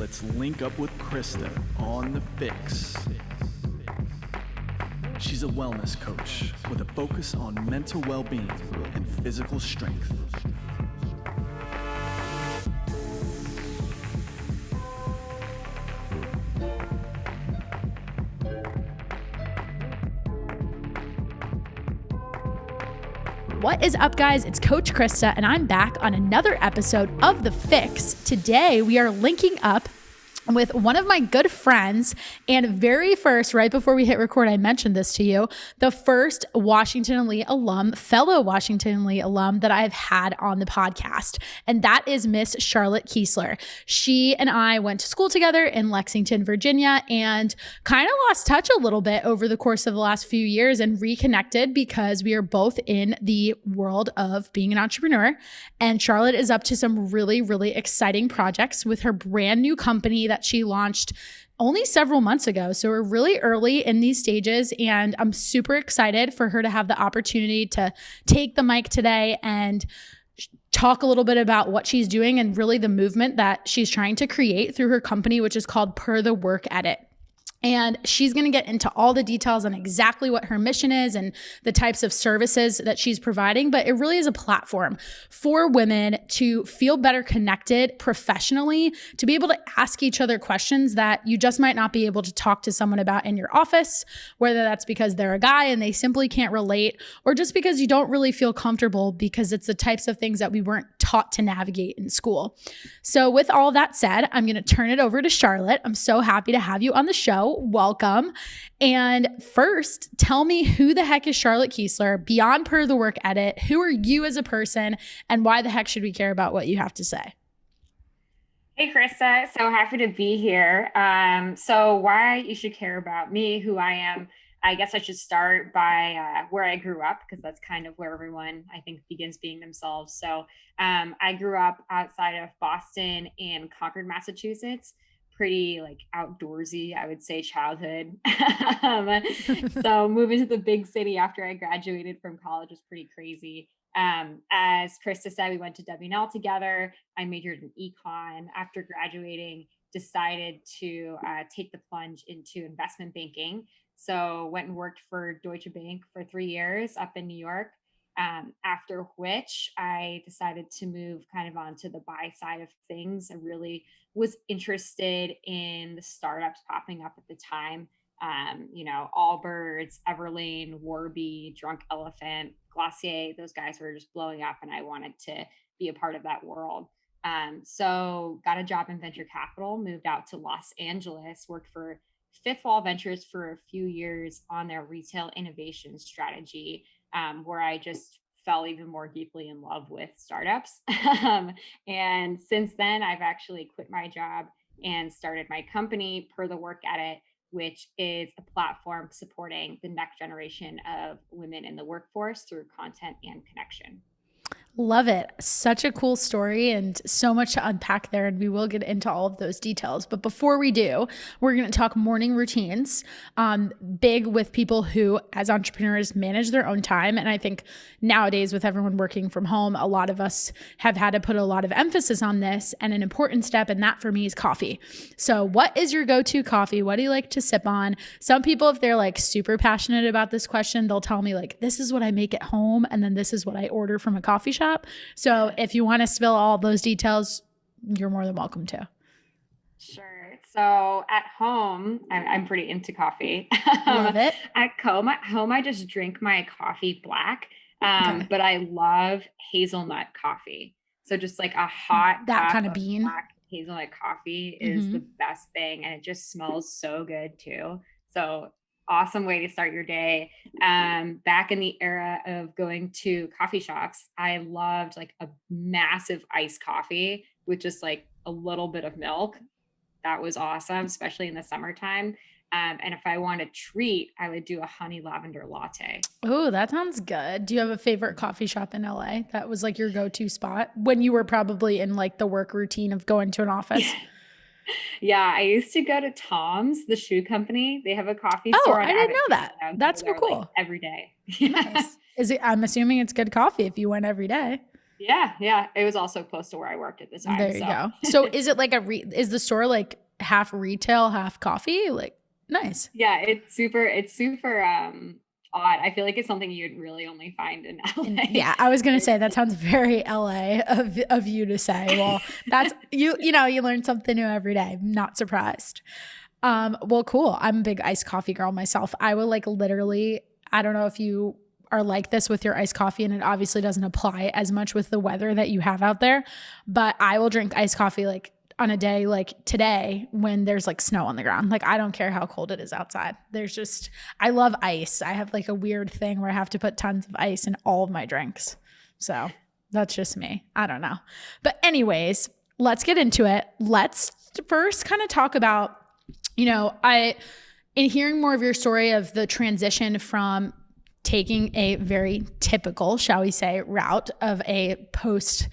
let's link up with Krista on the FYX. She's a wellness coach with a focus on mental well-being and physical strength. What is up, guys? It's Coach Krista, and I'm back on another episode of The FYX. Today, we are linking up with one of my good friends, and very first, right before we hit record, I mentioned this to you, the first Washington & Lee alum, fellow Washington & Lee alum that I've had on the podcast, and that is Miss Charlotte Keesler. She and I went to school together in Lexington, Virginia, and kind of lost touch a little bit over the course of the last few years and reconnected because we are both in the world of being an entrepreneur, and Charlotte is up to some really, really exciting projects with her brand new company that she launched only several months ago. So we're really early in these stages, and I'm super excited for her to have the opportunity to take the mic today and talk a little bit about what she's doing and really the movement that she's trying to create through her company, which is called Per the Work Edit. And she's going to get into all the details on exactly what her mission is and the types of services that she's providing. But it really is a platform for women to feel better connected professionally, to be able to ask each other questions that you just might not be able to talk to someone about in your office, whether that's because they're a guy and they simply can't relate, or just because you don't really feel comfortable because it's the types of things that we weren't taught to navigate in school. So with all that said, I'm going to turn it over to Charlotte. I'm so happy to have you on the show. Welcome. And first, tell me, who the heck is Charlotte Keesler beyond Per the Work Edit? Who are you as a person, and why the heck should we care about what you have to say? Hey, Krista. So happy to be here. So why you should care about me, who I am, I guess I should start by where I grew up, because that's kind of where everyone, I think, begins being themselves. So I grew up outside of Boston in Concord, Massachusetts. Pretty like outdoorsy, I would say, childhood. So moving to the big city after I graduated from college was pretty crazy. As Krista said, we went to W&L together. I majored in econ. After graduating, decided to take the plunge into investment banking. So went and worked for Deutsche Bank for 3 years up in New York. After which I decided to move kind of onto the buy side of things. I really was interested in the startups popping up at the time. Allbirds, Everlane, Warby, Drunk Elephant, Glossier, those guys were just blowing up, and I wanted to be a part of that world. So got a job in venture capital, moved out to Los Angeles, worked for Fifth Wall Ventures for a few years on their retail innovation strategy, where I just fell even more deeply in love with startups. And since then, I've actually quit my job and started my company, Per the Work Edit, which is a platform supporting the next generation of women in the workforce through content and connection. Love it. Such a cool story and so much to unpack there, and we will get into all of those details. But before we do, we're going to talk morning routines, big with people who, as entrepreneurs, manage their own time. And I think nowadays, with everyone working from home, a lot of us have had to put a lot of emphasis on this, and an important step in that for me is coffee. So what is your go-to coffee? What do you like to sip on? Some people, if they're like super passionate about this question, they'll tell me like, this is what I make at home, and then this is what I order from a coffee shop. So if you want to spill all those details, you're more than welcome to. Sure. So at home, I'm pretty into coffee. Love it. At home, I just drink my coffee black, Okay. but I love hazelnut coffee. So just like a hot That cup kind of bean. black hazelnut coffee is the best thing, and it just smells so good too. So awesome way to start your day. Back in the era of going to coffee shops, I loved like a massive iced coffee with just like a little bit of milk. That was awesome, especially in the summertime. And if I want a treat, I would do a honey lavender latte. Oh, that sounds good. Do you have a favorite coffee shop in LA that was like your go-to spot when you were probably in like the work routine of going to an office? Yeah, I used to go to Tom's, the shoe company. They have a coffee Oh, store on I didn't know Abbott that. Kinney. I would That's go so there, like, cool. every day. Nice. I'm assuming it's good coffee if you went every day. Yeah, yeah. It was also close to where I worked at the time. There you go. So is it like is the store like half retail, half coffee? Like nice. Yeah, it's super odd. I feel like it's something you'd really only find in LA. Yeah, I was gonna say that sounds very LA of you to say. Well, that's you learn something new every day. I'm not surprised. Well, cool. I'm a big iced coffee girl myself. I will like literally, I don't know if you are like this with your iced coffee, and it obviously doesn't apply as much with the weather that you have out there, but I will drink iced coffee like on a day like today when there's like snow on the ground. Like I don't care how cold it is outside. I love ice. I have like a weird thing where I have to put tons of ice in all of my drinks. So that's just me. I don't know. But anyways, let's get into it. Let's first kind of talk about, in hearing more of your story of the transition from taking a very typical, shall we say, route of a post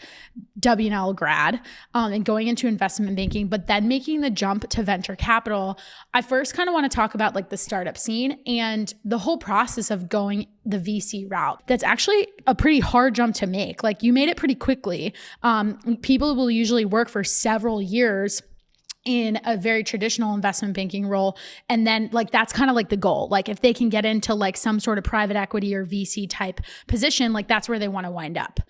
W&L grad and going into investment banking, but then making the jump to venture capital. I first kind of want to talk about like the startup scene and the whole process of going the VC route. That's actually a pretty hard jump to make. Like you made it pretty quickly. People will usually work for several years in a very traditional investment banking role. And then like, that's kind of like the goal. Like if they can get into like some sort of private equity or VC type position, like that's where they want to wind up.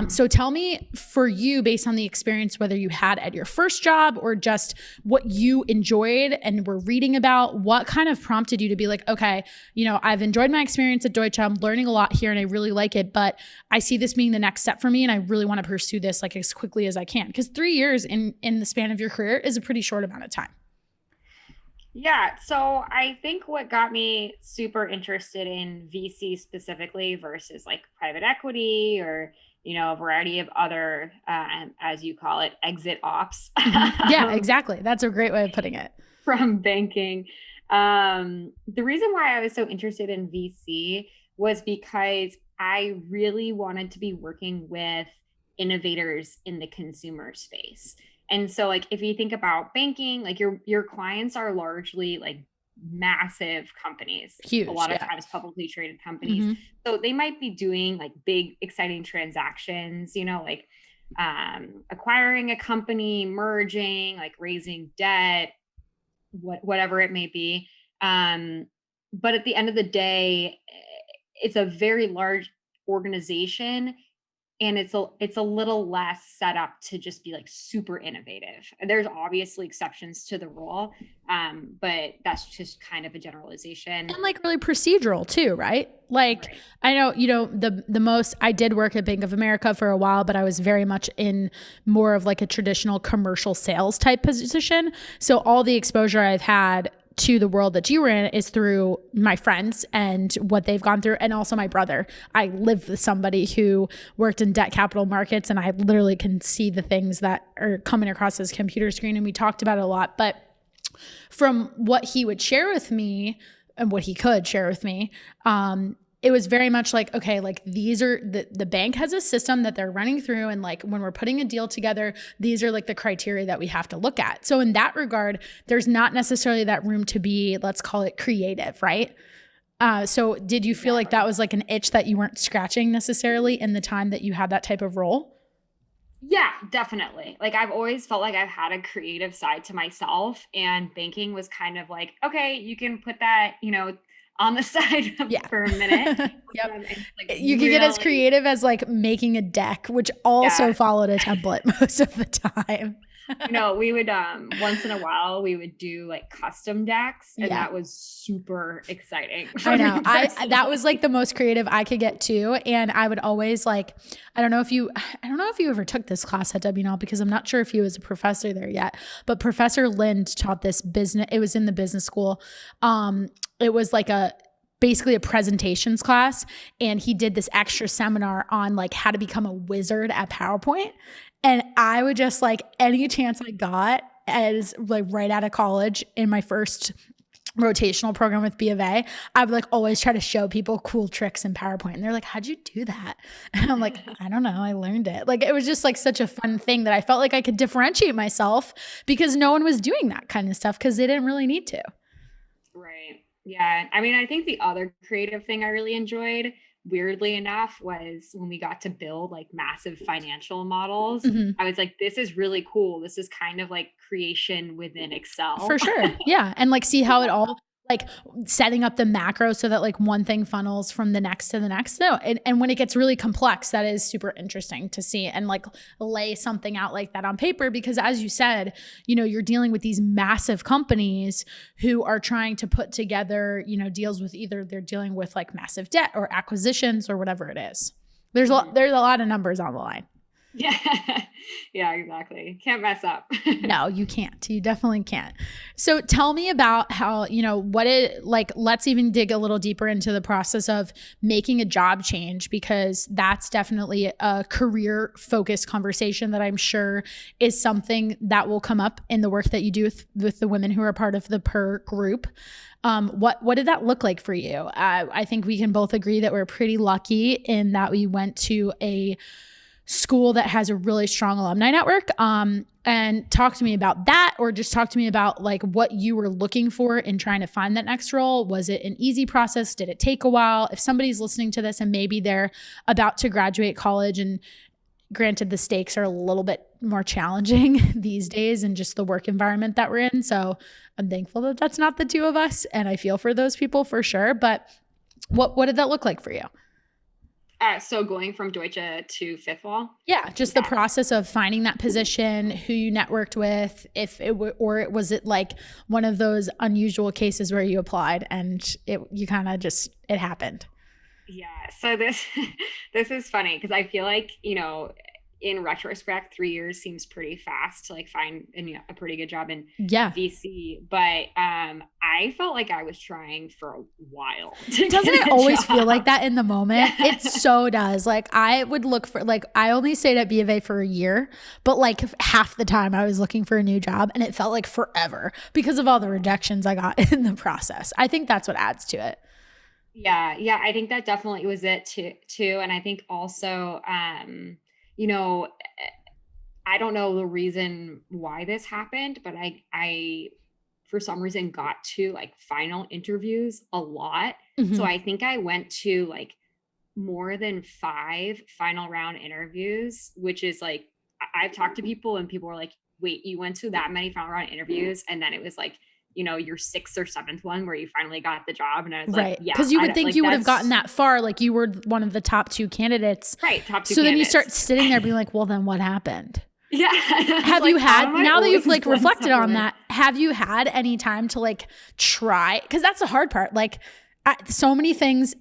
So tell me for you, based on the experience, whether you had at your first job or just what you enjoyed and were reading about, what kind of prompted you to be like, okay, I've enjoyed my experience at Deutsche. I'm learning a lot here and I really like it, but I see this being the next step for me. And I really want to pursue this like as quickly as I can. Because 3 years in the span of your career is a pretty short amount of time. Yeah. So I think what got me super interested in VC specifically versus like private equity or, a variety of other, as you call it, exit ops. Yeah, exactly. That's a great way of putting it. From banking. The reason why I was so interested in VC was because I really wanted to be working with innovators in the consumer space. And so like if you think about banking, like your clients are largely like massive companies, huge, a lot of times publicly traded companies. So they might be doing like big exciting transactions, like acquiring a company, merging, like raising debt, whatever it may be. But at the end of the day, it's a very large organization. And it's a little less set up to just be like super innovative. There's obviously exceptions to the rule, but that's just kind of a generalization. And like really procedural too, right? Like right. I know, the most, I did work at Bank of America for a while, but I was very much in more of like a traditional commercial sales type position. So all the exposure I've had to the world that you were in is through my friends and what they've gone through. And also my brother. I live with somebody who worked in debt capital markets, and I literally can see the things that are coming across his computer screen. And we talked about it a lot, but from what he would share with me and what he could share with me, it was very much like, okay, like these are the bank has a system that they're running through. And like when we're putting a deal together, these are like the criteria that we have to look at. So in that regard, there's not necessarily that room to be, let's call it creative, right? So did you feel like that was like an itch that you weren't scratching necessarily in the time that you had that type of role? Yeah, definitely. Like I've always felt like I've had a creative side to myself, and banking was kind of like, okay, you can put that, on the side for a minute. Yep. Like you could get as creative as like making a deck, which also followed a template most of the time. We would once in a while we would do like custom decks, and that was super exciting. I know. That was like the most creative I could get too. And I would always like, I don't know if you ever took this class at W&L, because I'm not sure if he was a professor there yet, but Professor Lind taught this business. It was in the business school. It was like basically a presentations class, and he did this extra seminar on like how to become a wizard at PowerPoint. And I would just like any chance I got as like right out of college in my first rotational program with B of A, I would like always try to show people cool tricks in PowerPoint. And they're like, how'd you do that? And I'm like, I don't know. I learned it. Like, it was just like such a fun thing that I felt like I could differentiate myself because no one was doing that kind of stuff because they didn't really need to. Right. Yeah. I mean, I think the other creative thing I really enjoyed weirdly enough was when we got to build like massive financial models. Mhm. I was like, this is really cool. This is kind of like creation within Excel. For sure. Yeah. And like see how it all like setting up the macro so that like one thing funnels from the next to the next. No. And when it gets really complex, that is super interesting to see and like lay something out like that on paper, because as you said, you know, you're dealing with these massive companies who are trying to put together, you know, deals with either they're dealing with like massive debt or acquisitions or whatever it is. There's a lot of numbers on the line. Yeah. Yeah, exactly. Can't mess up. No, you can't. You definitely can't. So tell me about how, you know, what it like, let's even dig a little deeper into the process of making a job change, because that's definitely a career focused conversation that I'm sure is something that will come up in the work that you do with the women who are part of the PER group. What did that look like for you? I think we can both agree that we're pretty lucky in that we went to a school that has a really strong alumni network. And talk to me about that, or just talk to me about like what you were looking for in trying to find that next role. Was it an easy process? Did it take a while? If somebody's listening to this and maybe they're about to graduate college, and granted the stakes are a little bit more challenging these days and just the work environment that we're in. So I'm thankful that that's not the two of us. And I feel for those people for sure. But what did that look like for you? So going from Deutsche to Fifth Wall? Yeah, just the process of finding that position, who you networked with, if it or was it like one of those unusual cases where you applied and you kind of just, it happened? Yeah. So this is funny because I feel like, you know, in retrospect, 3 years seems pretty fast to like find a pretty good job in VC. But I felt like I was trying for a while. Doesn't it always feel like that in the moment? It so does. Like I would look for, like I only stayed at B of A for a year, but like half the time I was looking for a new job and it felt like forever because of all the rejections I got in the process. I think that's what adds to it. Yeah. Yeah. I think that definitely was it too. And I think also, you know, I don't know the reason why this happened, but I for some reason got to like final interviews a lot. Mm-hmm. So I think I went to like more than 5 final round interviews, which is like, I've talked to people and people were like, wait, you went to that many final round interviews? And then it was like, you know, your 6th or 7th one where you finally got the job. And I was like, yeah. Because you would think like, you would have gotten that far. Like you were one of the top 2 candidates. Right. Top 2 So candidates. Then you start sitting there being like, well, then what happened? Yeah. Have you had, now that you've like reflected on that, have you had any time to like try? Because that's the hard part. Like so many things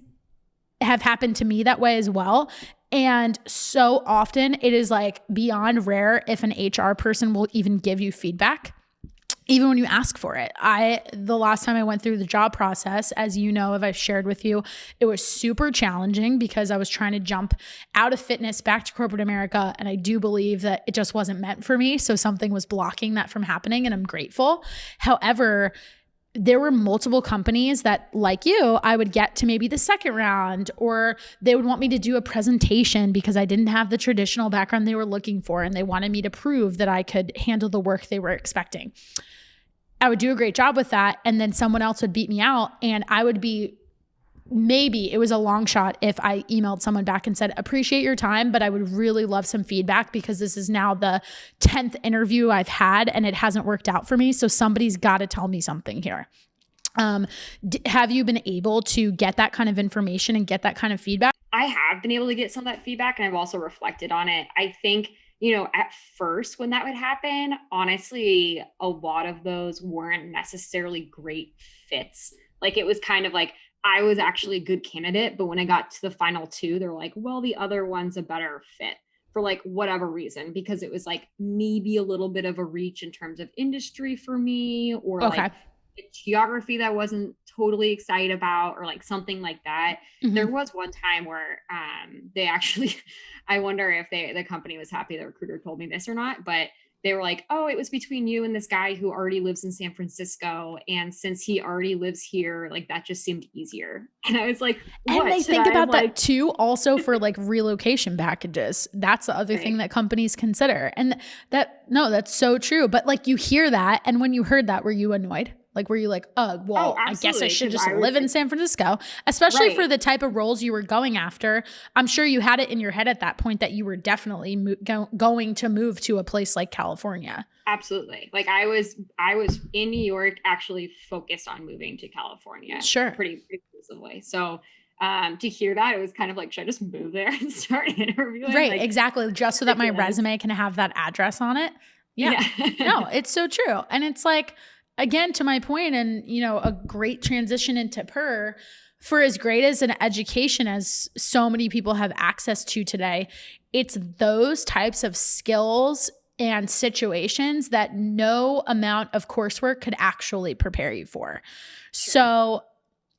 have happened to me that way as well. And so often it is like beyond rare if an HR person will even give you feedback, even when you ask for it. The last time I went through the job process, as you know, if I've shared with you, it was super challenging because I was trying to jump out of fitness back to corporate America. And I do believe that it just wasn't meant for me. So something was blocking that from happening, and I'm grateful. However, there were multiple companies that, like you, I would get to maybe the 2nd round, or they would want me to do a presentation because I didn't have the traditional background they were looking for, and they wanted me to prove that I could handle the work they were expecting. I would do a great job with that, and then someone else would beat me out, and I would be, maybe it was a long shot if I emailed someone back and said, appreciate your time, but I would really love some feedback because this is now the 10th interview I've had and it hasn't worked out for me. So somebody's got to tell me something here. Have you been able to get that kind of information and get that kind of feedback? I have been able to get some of that feedback, and I've also reflected on it. I think, you know, at first when that would happen, honestly, a lot of those weren't necessarily great fits. Like it was kind of like, I was actually a good candidate, but when I got to the final 2, they're like, well, the other one's a better fit for like whatever reason, because it was like maybe a little bit of a reach in terms of industry for me, or like geography that I wasn't totally excited about, or like something like that. Mm-hmm. There was one time where they actually, I wonder if the company was happy the recruiter told me this or not, but they were like, oh, it was between you and this guy who already lives in San Francisco. And since he already lives here, like that just seemed easier. And I was like, what? And they think about that too, also for like relocation packages. That's the other thing that companies consider. And that's so true. But like you hear that. And when you heard that, were you annoyed? Like, were you like, oh, well, I guess I absolutely, should 'cause just I was live in like San Francisco, especially for right. the type of roles you were going after. I'm sure you had it in your head at that point that you were definitely going to move to a place like California. Absolutely. Like I was in New York actually focused on moving to California Sure. pretty exclusively. So to hear that, it was kind of like, should I just move there and start interviewing? Right, Like exactly. Just so that my ridiculous. resume can have that address on it. Yeah. Yeah. No, it's so true. And it's like, again, to my point, and a great transition into PER, for as great as an education as so many people have access to today, it's those types of skills and situations that no amount of coursework could actually prepare you for. So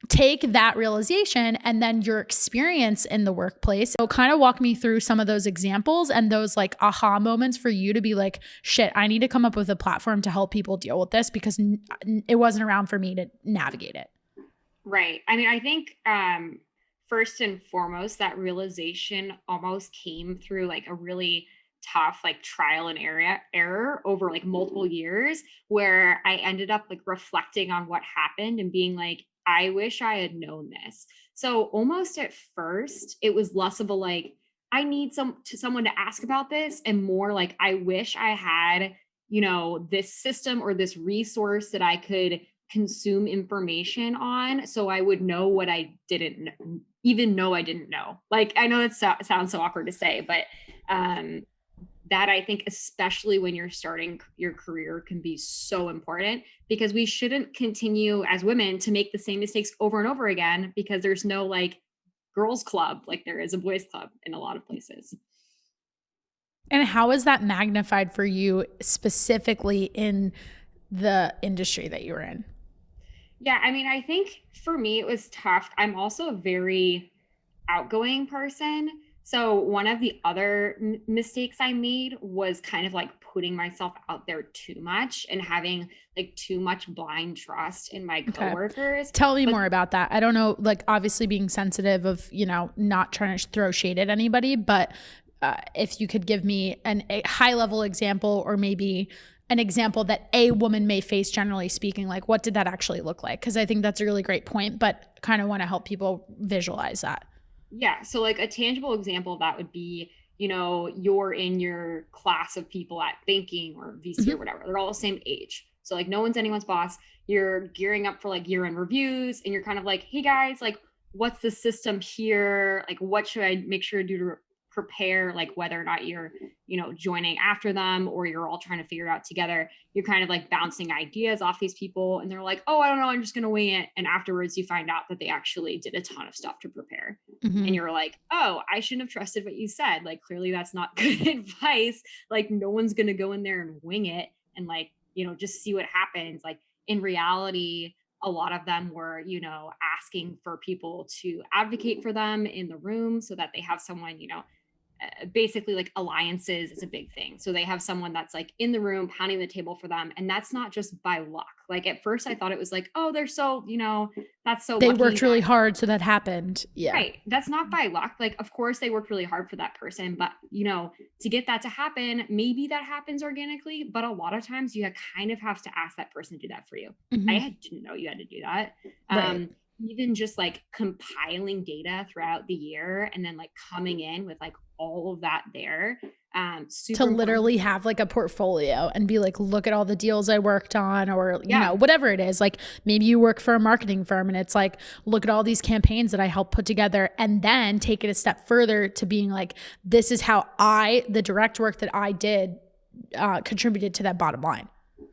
take that realization and then your experience in the workplace. So kind of walk me through some of those examples and those like aha moments for you to be like, shit, I need to come up with a platform to help people deal with this because it wasn't around for me to navigate it. Right. I mean, I think first and foremost, that realization almost came through like a really tough like trial and error over like multiple years where I ended up like reflecting on what happened and being like, I wish I had known this. So almost at first, it was less of a like, I need someone to ask about this, and more like, I wish I had, this system or this resource that I could consume information on so I would know what I didn't even know I didn't know. Like, I know that sounds so awkward to say, but that I think, especially when you're starting your career, can be so important because we shouldn't continue as women to make the same mistakes over and over again because there's no like girls club like there is a boys club in a lot of places. And how is that magnified for you specifically in the industry that you're in? Yeah, I mean, I think for me it was tough. I'm also a very outgoing person. So one of the other mistakes I made was kind of like putting myself out there too much and having like too much blind trust in my Okay. coworkers. Tell me But more about that. I don't know, like obviously being sensitive of, not trying to throw shade at anybody, but if you could give me a high level example or maybe an example that a woman may face, generally speaking, like what did that actually look like? Because I think that's a really great point, but kind of want to help people visualize that. yeah, so like a tangible example of that would be, you're in your class of people at banking or VC or Mhm. whatever. They're all the same age. So like no one's anyone's boss. You're gearing up for like year-end reviews and you're kind of like, hey guys, like what's the system here? Like what should I make sure to do to prepare, like whether or not you're, joining after them or you're all trying to figure it out together. You're kind of like bouncing ideas off these people and they're like, oh, I don't know, I'm just gonna wing it. And afterwards you find out that they actually did a ton of stuff to prepare. And Mhm. you're like, oh, I shouldn't have trusted what you said. Like, clearly that's not good advice. Like, no one's going to go in there and wing it and, like, just see what happens. Like, in reality, a lot of them were, asking for people to advocate for them in the room so that they have someone, basically like alliances is a big thing. So they have someone that's like in the room pounding the table for them. And that's not just by luck. Like at first I thought it was like, oh, they're so, that's so They lucky worked really that hard, so that happened. Yeah. right. That's not by luck. Like, of course, they worked really hard for that person, but to get that to happen, maybe that happens organically. But a lot of times, you kind of have to ask that person to do that for you. Mhm. Didn't know you had to do that. Right. Even just like compiling data throughout the year and then like coming in with like all of that there. To Super important. literally have like a portfolio and be like, look at all the deals I worked on, or, Yeah. whatever it is. Like maybe you work for a marketing firm and it's like, look at all these campaigns that I helped put together, and then take it a step further to being like, this is how the direct work that I did contributed to that bottom line.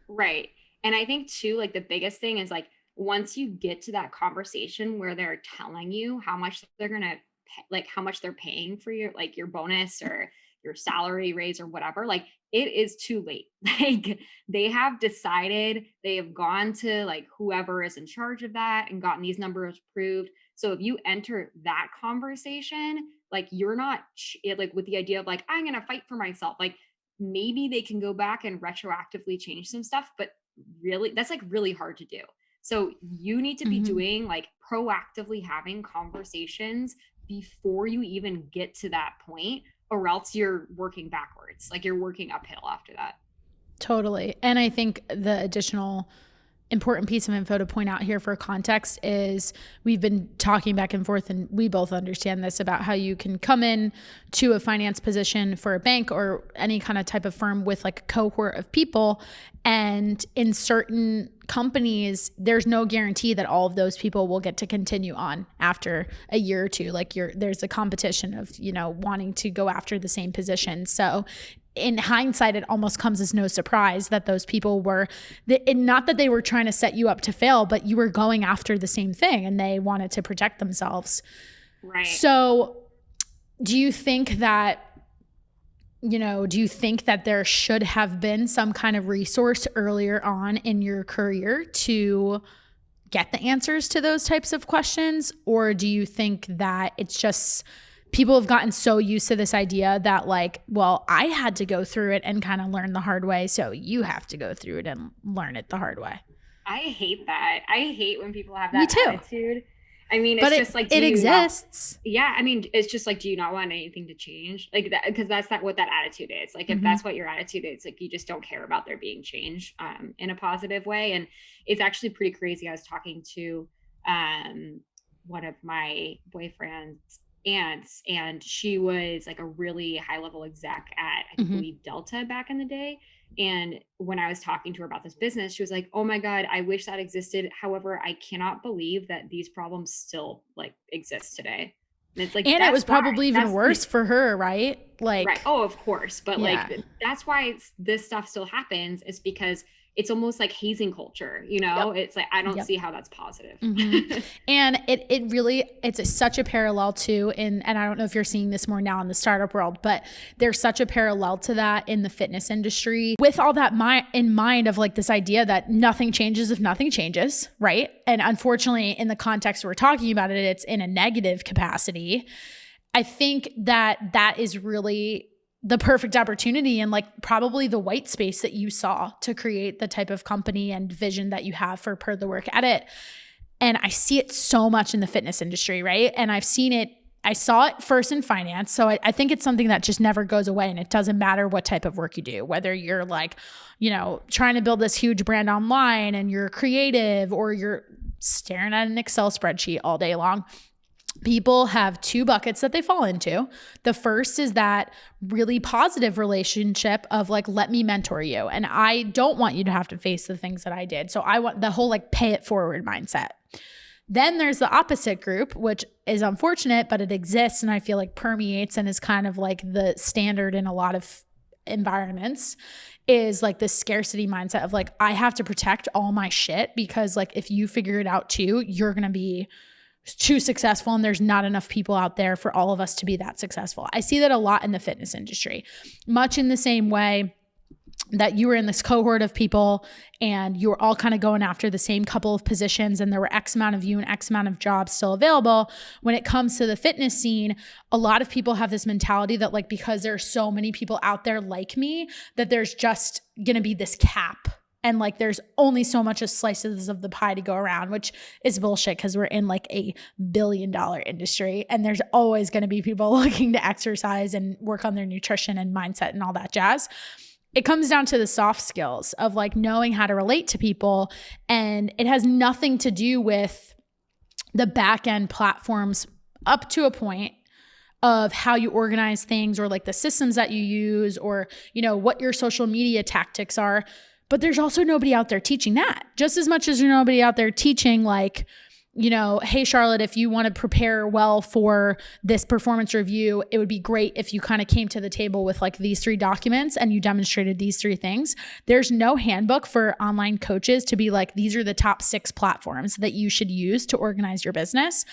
Right. And I think too, like the biggest thing is like once you get to that conversation where they're telling you how much they're gonna like how much they're paying for your like your bonus or your salary raise or whatever, like it is too late. Like they have decided, they have gone to like whoever is in charge of that and gotten these numbers approved. So if you enter that conversation, like you're not like with the idea of like, I'm gonna fight for myself, like maybe they can go back and retroactively change some stuff, but really that's like really hard to do. So you need to be Mhm. doing like proactively having conversations before you even get to that point, or else you're working backwards, like you're working uphill after that. Totally. And I think the additional important piece of info to point out here for context is we've been talking back and forth, and we both understand this about how you can come in to a finance position for a bank or any kind of type of firm with like a cohort of people. And in certain companies, there's no guarantee that all of those people will get to continue on after a year or two. Like there's a competition of, wanting to go after the same position. So in hindsight, it almost comes as no surprise that those people were, not that they were trying to set you up to fail, but you were going after the same thing and they wanted to protect themselves. Right. So do you think that there should have been some kind of resource earlier on in your career to get the answers to those types of questions? Or do you think that it's just people have gotten so used to this idea that like, well, I had to go through it and kind of learn the hard way, so you have to go through it and learn it the hard way? I hate that. I hate when people have that Me too. attitude. I mean, it's just like, it exists. Yeah. I mean, it's just like, do you not want anything to change? Like that, because that's not what that attitude is. Like, if that's what your attitude is, like, you just don't care about there being change in a positive way. And it's actually pretty crazy. I was talking to one of my boyfriend's aunts, and she was like a really high level exec at, I believe, Delta back in the day. And when I was talking to her about this business, she was like, oh my God, I wish that existed. However, I cannot believe that these problems still like exist today. And it's like, and it was probably even worse for her, right? Like, right. Oh, of course. But like, that's why this stuff still happens, is because it's almost like hazing culture, It's like, I don't see how that's positive. And it's such a parallel to, and I don't know if you're seeing this more now in the startup world, but there's such a parallel to that in the fitness industry, with all that in mind of like this idea that nothing changes if nothing changes, right? And unfortunately, in the context we're talking about it, it's in a negative capacity. I think that is really the perfect opportunity and like probably the white space that you saw to create the type of company and vision that you have for Per the Work Edit. And I see it so much in the fitness industry, right? And I saw it first in finance. So I think it's something that just never goes away, and it doesn't matter what type of work you do, whether you're like, trying to build this huge brand online and you're creative, or you're staring at an Excel spreadsheet all day long. People have two buckets that they fall into. The first is that really positive relationship of like, let me mentor you. And I don't want you to have to face the things that I did. So I want the whole like pay it forward mindset. Then there's the opposite group, which is unfortunate, but it exists and I feel like permeates and is kind of like the standard in a lot of environments, is like this scarcity mindset of like, I have to protect all my shit, because like if you figure it out too, you're going to be too successful, and there's not enough people out there for all of us to be that successful. I see that a lot in the fitness industry, much in the same way that you were in this cohort of people and you were all kind of going after the same couple of positions, and there were X amount of you and X amount of jobs still available. When it comes to the fitness scene, a lot of people have this mentality that like, because there are so many people out there like me, that there's just going to be this cap. And like, there's only so much of slices of the pie to go around, which is bullshit, because we're in like $1 billion industry, and there's always going to be people looking to exercise and work on their nutrition and mindset and all that jazz. It comes down to the soft skills of like knowing how to relate to people. And it has nothing to do with the back end platforms up to a point of how you organize things, or like the systems that you use, or, what your social media tactics are. But there's also nobody out there teaching that, just as much as there's nobody out there teaching like, hey, Charlotte, if you want to prepare well for this performance review, it would be great if you kind of came to the table with like these 3 documents and you demonstrated these 3 things. There's no handbook for online coaches to be like, these are the top 6 platforms that you should use to organize your business.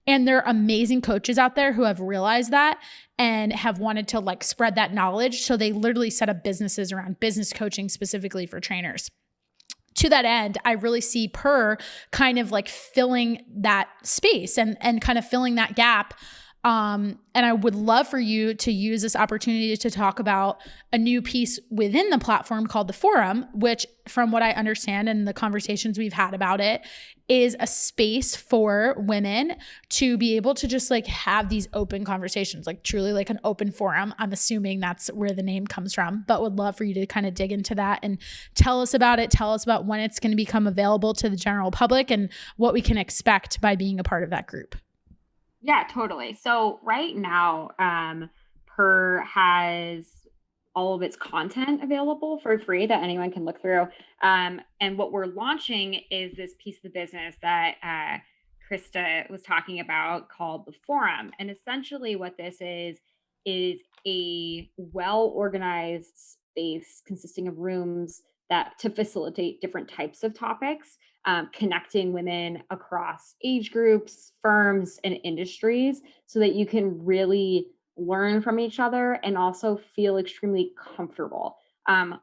And there are amazing coaches out there who have realized that and have wanted to like spread that knowledge. So they literally set up businesses around business coaching specifically for trainers. To that end, I really see Per kind of like filling that space and kind of filling that gap And I would love for you to use this opportunity to talk about a new piece within the platform called the Forum, which, from what I understand and the conversations we've had about it, is a space for women to be able to just like have these open conversations, like truly like an open forum. I'm assuming that's where the name comes from, but would love for you to kind of dig into that and tell us about it. Tell us about when it's going to become available to the general public and what we can expect by being a part of that group. Yeah, totally. So right now, Per has all of its content available for free that anyone can look through. And what we're launching is this piece of the business that Krista was talking about called the Forum. And essentially what this is a well-organized space consisting of rooms that to facilitate different types of topics, connecting women across age groups, firms, and industries so that you can really learn from each other and also feel extremely comfortable.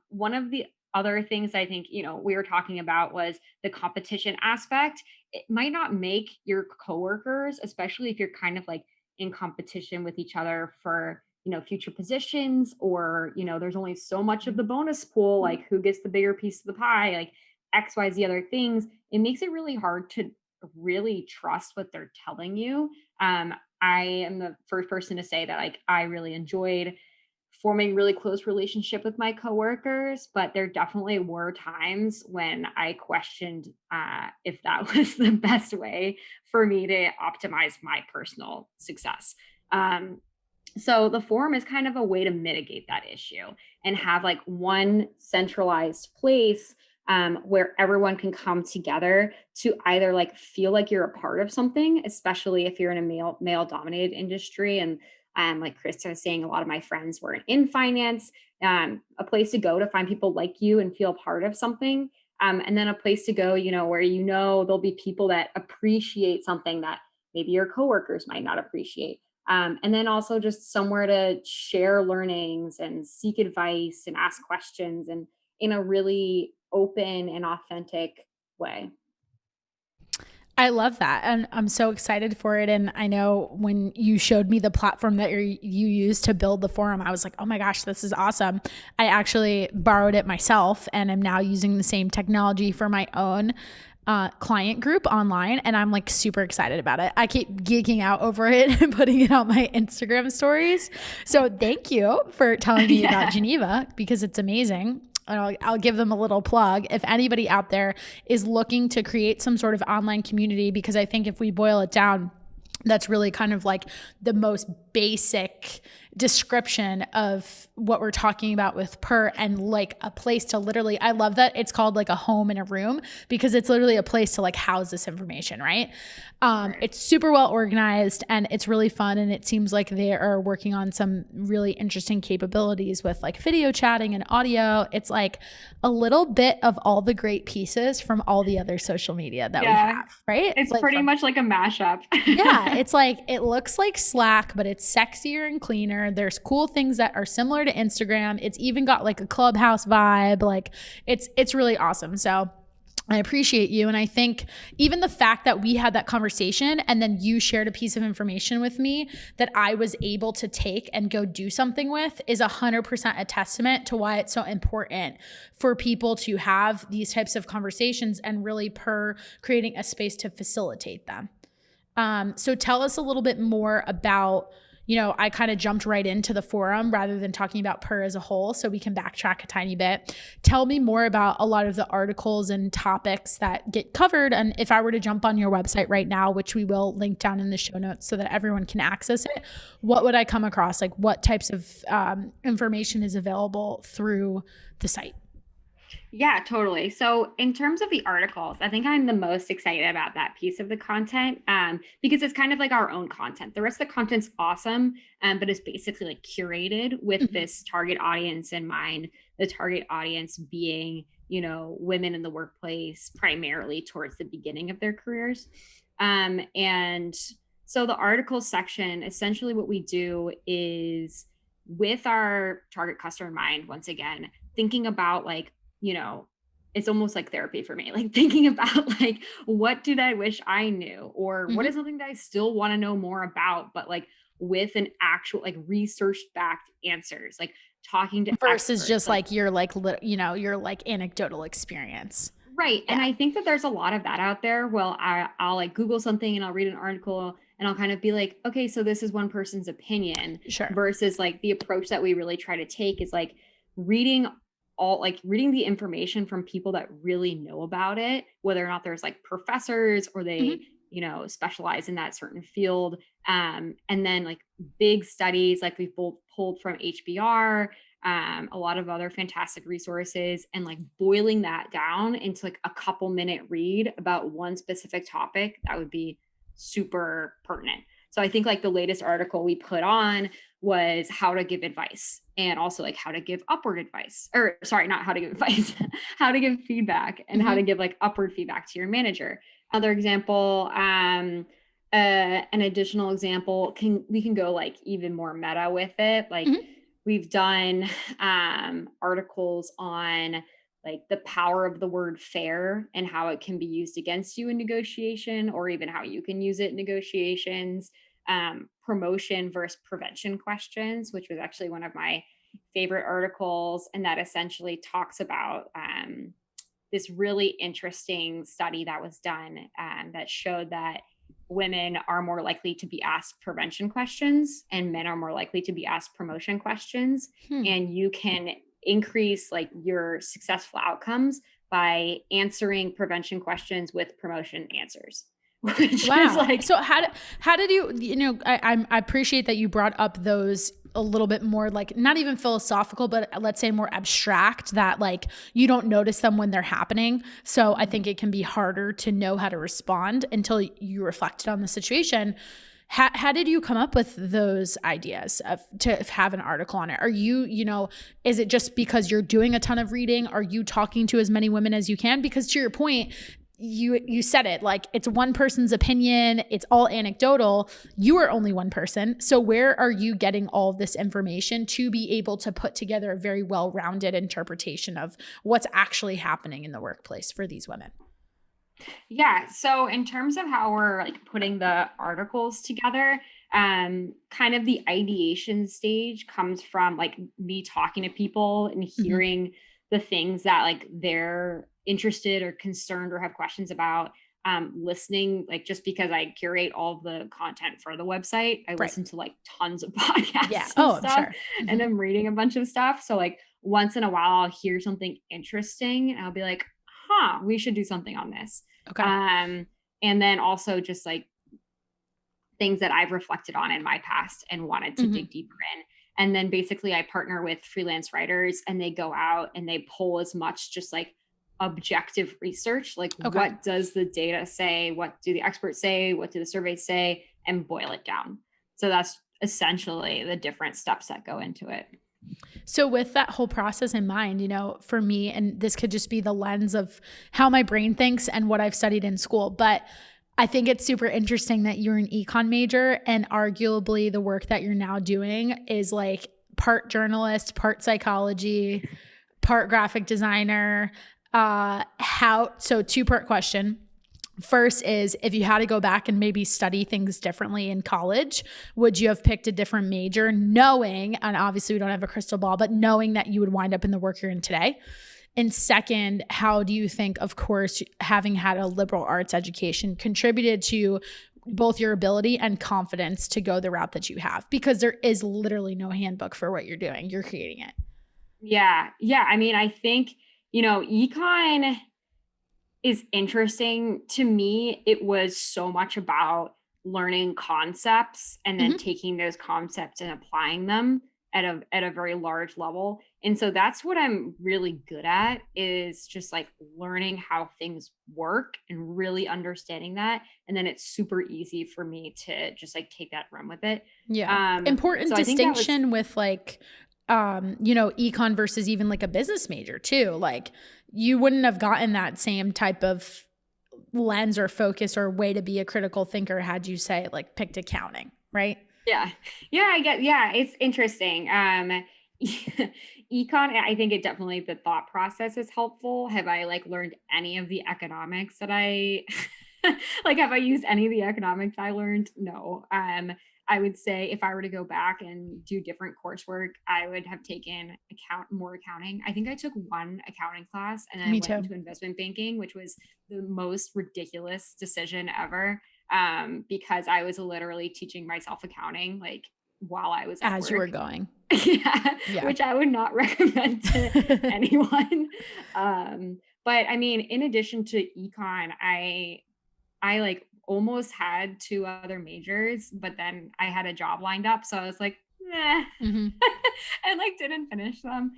One of the other things I think, we were talking about was the competition aspect. It might not make your coworkers, especially if you're kind of like in competition with each other for, future positions, or, there's only so much of the bonus pool, like who gets the bigger piece of the pie, like XYZ other things. It makes it really hard to really trust what they're telling you. I am the first person to say that like I really enjoyed forming really close relationship with my coworkers, but there definitely were times when I questioned if that was the best way for me to optimize my personal success. So the forum is kind of a way to mitigate that issue and have like one centralized place where everyone can come together to either like feel like you're a part of something, especially if you're in a male dominated industry. And like Krista was saying, a lot of my friends were in finance, a place to go to find people like you and feel part of something. And then a place to go, where there'll be people that appreciate something that maybe your coworkers might not appreciate. And then also just somewhere to share learnings and seek advice and ask questions, and in a really open and authentic way. I love that. And I'm so excited for it. And I know when you showed me the platform that you use to build the forum, I was like, oh my gosh, this is awesome. I actually borrowed it myself and am now using the same technology for my own client group online. And I'm like super excited about it. I keep geeking out over it and putting it on my Instagram stories. So thank you for telling me about Geneva, because it's amazing. I'll give them a little plug. If anybody out there is looking to create some sort of online community, because I think if we boil it down, that's really kind of like the most basic description of what we're talking about with Per, and like a place to literally, I love that it's called like a home in a room, because it's literally a place to like house this information, right? It's super well organized and it's really fun. And it seems like they are working on some really interesting capabilities with like video chatting and audio. It's like a little bit of all the great pieces from all the other social media that we have, right? It's like pretty much like a mashup. Yeah, it's like, it looks like Slack, but it's sexier and cleaner. There's cool things that are similar to Instagram. It's even got like a Clubhouse vibe. Like it's really awesome. So I appreciate you. And I think even the fact that we had that conversation and then you shared a piece of information with me that I was able to take and go do something with is 100% a testament to why it's so important for people to have these types of conversations, and really Per creating a space to facilitate them. So tell us a little bit more about, I kind of jumped right into the forum rather than talking about Per as a whole, so we can backtrack a tiny bit. Tell me more about a lot of the articles and topics that get covered. And if I were to jump on your website right now, which we will link down in the show notes so that everyone can access it, what would I come across? Like what types of information is available through the site? Yeah, totally. So in terms of the articles, I think I'm the most excited about that piece of the content, because it's kind of like our own content. The rest of the content's awesome, but it's basically like curated with this target audience in mind, the target audience being, women in the workplace, primarily towards the beginning of their careers. And so the articles section, essentially what we do is, with our target customer in mind, once again, thinking about like, it's almost like therapy for me, like thinking about like, what did I wish I knew? Or what is something that I still want to know more about, but like with an actual like research backed answers, like talking to Versus experts, just like your like your like anecdotal experience. right. And Yeah. I think that there's a lot of that out there. Well, I'll like Google something and I'll read an article and I'll kind of be like, okay, so this is one person's opinion Sure. versus like the approach that we really try to take is like reading reading the information from people that really know about it, whether or not there's like professors or they, Mhm. specialize in that certain field. And then like big studies like we've both pulled from HBR, a lot of other fantastic resources, and like boiling that down into like a couple minute read about one specific topic that would be super pertinent. So I think like the latest article we put on was how to give advice and also like how to give upward advice, or sorry, not how to give advice, how to give feedback and how to Mhm. give like upward feedback to your manager. Other example, an additional example, we can go like even more meta with it. Like Mhm. we've done articles on like the power of the word fair and how it can be used against you in negotiation or even how you can use it in negotiations. Promotion versus prevention questions, which was actually one of my favorite articles, and that essentially talks about this really interesting study that was done that showed that women are more likely to be asked prevention questions and men are more likely to be asked promotion questions. Hmm. And you can increase like your successful outcomes by answering prevention questions with promotion answers, which is Wow. like, So how did I appreciate that you brought up those a little bit more like not even philosophical, but let's say more abstract that like you don't notice them when they're happening. So I think it can be harder to know how to respond until you reflected on the situation. How did you come up with those ideas to have an article on it? Are is it just because you're doing a ton of reading? Are you talking to as many women as you can? Because to your point, you said it, like it's one person's opinion, it's all anecdotal. You are only one person. So where are you getting all of this information to be able to put together a very well-rounded interpretation of what's actually happening in the workplace for these women? yeah. So in terms of how we're like putting the articles together, kind of the ideation stage comes from like me talking to people and Mhm. hearing the things that like they're interested or concerned or have questions about. Listening, like just because I curate all the content for the website, I Right. listen to like tons of Yeah. podcasts and Oh, I'm stuff, sure. and Mhm. I'm reading a bunch of stuff. So like once in a while I'll hear something interesting and I'll be like, huh, we should do something on this. Okay. Um, and then also just like things that I've reflected on in my past and wanted to Mhm. dig deeper in. And then basically I partner with freelance writers and they go out and they pull as much just like objective research, like Okay. what does the data say, what do the experts say, what do the surveys say, and boil it down. So that's essentially the different steps that go into it. So with that whole process in mind, for me, and this could just be the lens of how my brain thinks and what I've studied in school, but I think it's super interesting that you're an econ major and arguably the work that you're now doing is like part journalist, part psychology, part graphic designer. So two-part question. First is if you had to go back and maybe study things differently in college, would you have picked a different major knowing, and obviously we don't have a crystal ball, but knowing that you would wind up in the work you're in today? And second, how do you think, of course, having had a liberal arts education contributed to both your ability and confidence to go the route that you have? Because there is literally no handbook for what you're doing. You're creating it. Yeah. Yeah. I mean, I think, econ is interesting to me. It was so much about learning concepts and then Mhm. taking those concepts and applying them at a very large level. And so that's what I'm really good at is just like learning how things work and really understanding that. And then it's super easy for me to just like take that run with it. Yeah. Important So I think that was distinction with like, econ versus even like a business major too. Like you wouldn't have gotten that same type of lens or focus or way to be a critical thinker had you say like picked accounting, right? yeah. Yeah, yeah, it's interesting. Econ, I think it definitely the thought process is helpful. Have I like learned any of the economics that I like have I used any of the economics I learned? No. I would say if I were to go back and do different coursework, I would have taken more accounting. I think I took one accounting class and then I Me went too. into investment banking, which was the most ridiculous decision ever. Because I was literally teaching myself accounting like while I was at As you were work. going. Yeah, Yeah. which I would not recommend to anyone. But I mean, in addition to econ, I like almost had two other majors, but then I had a job lined up. So I was like, nah. Mhm. I like didn't finish them,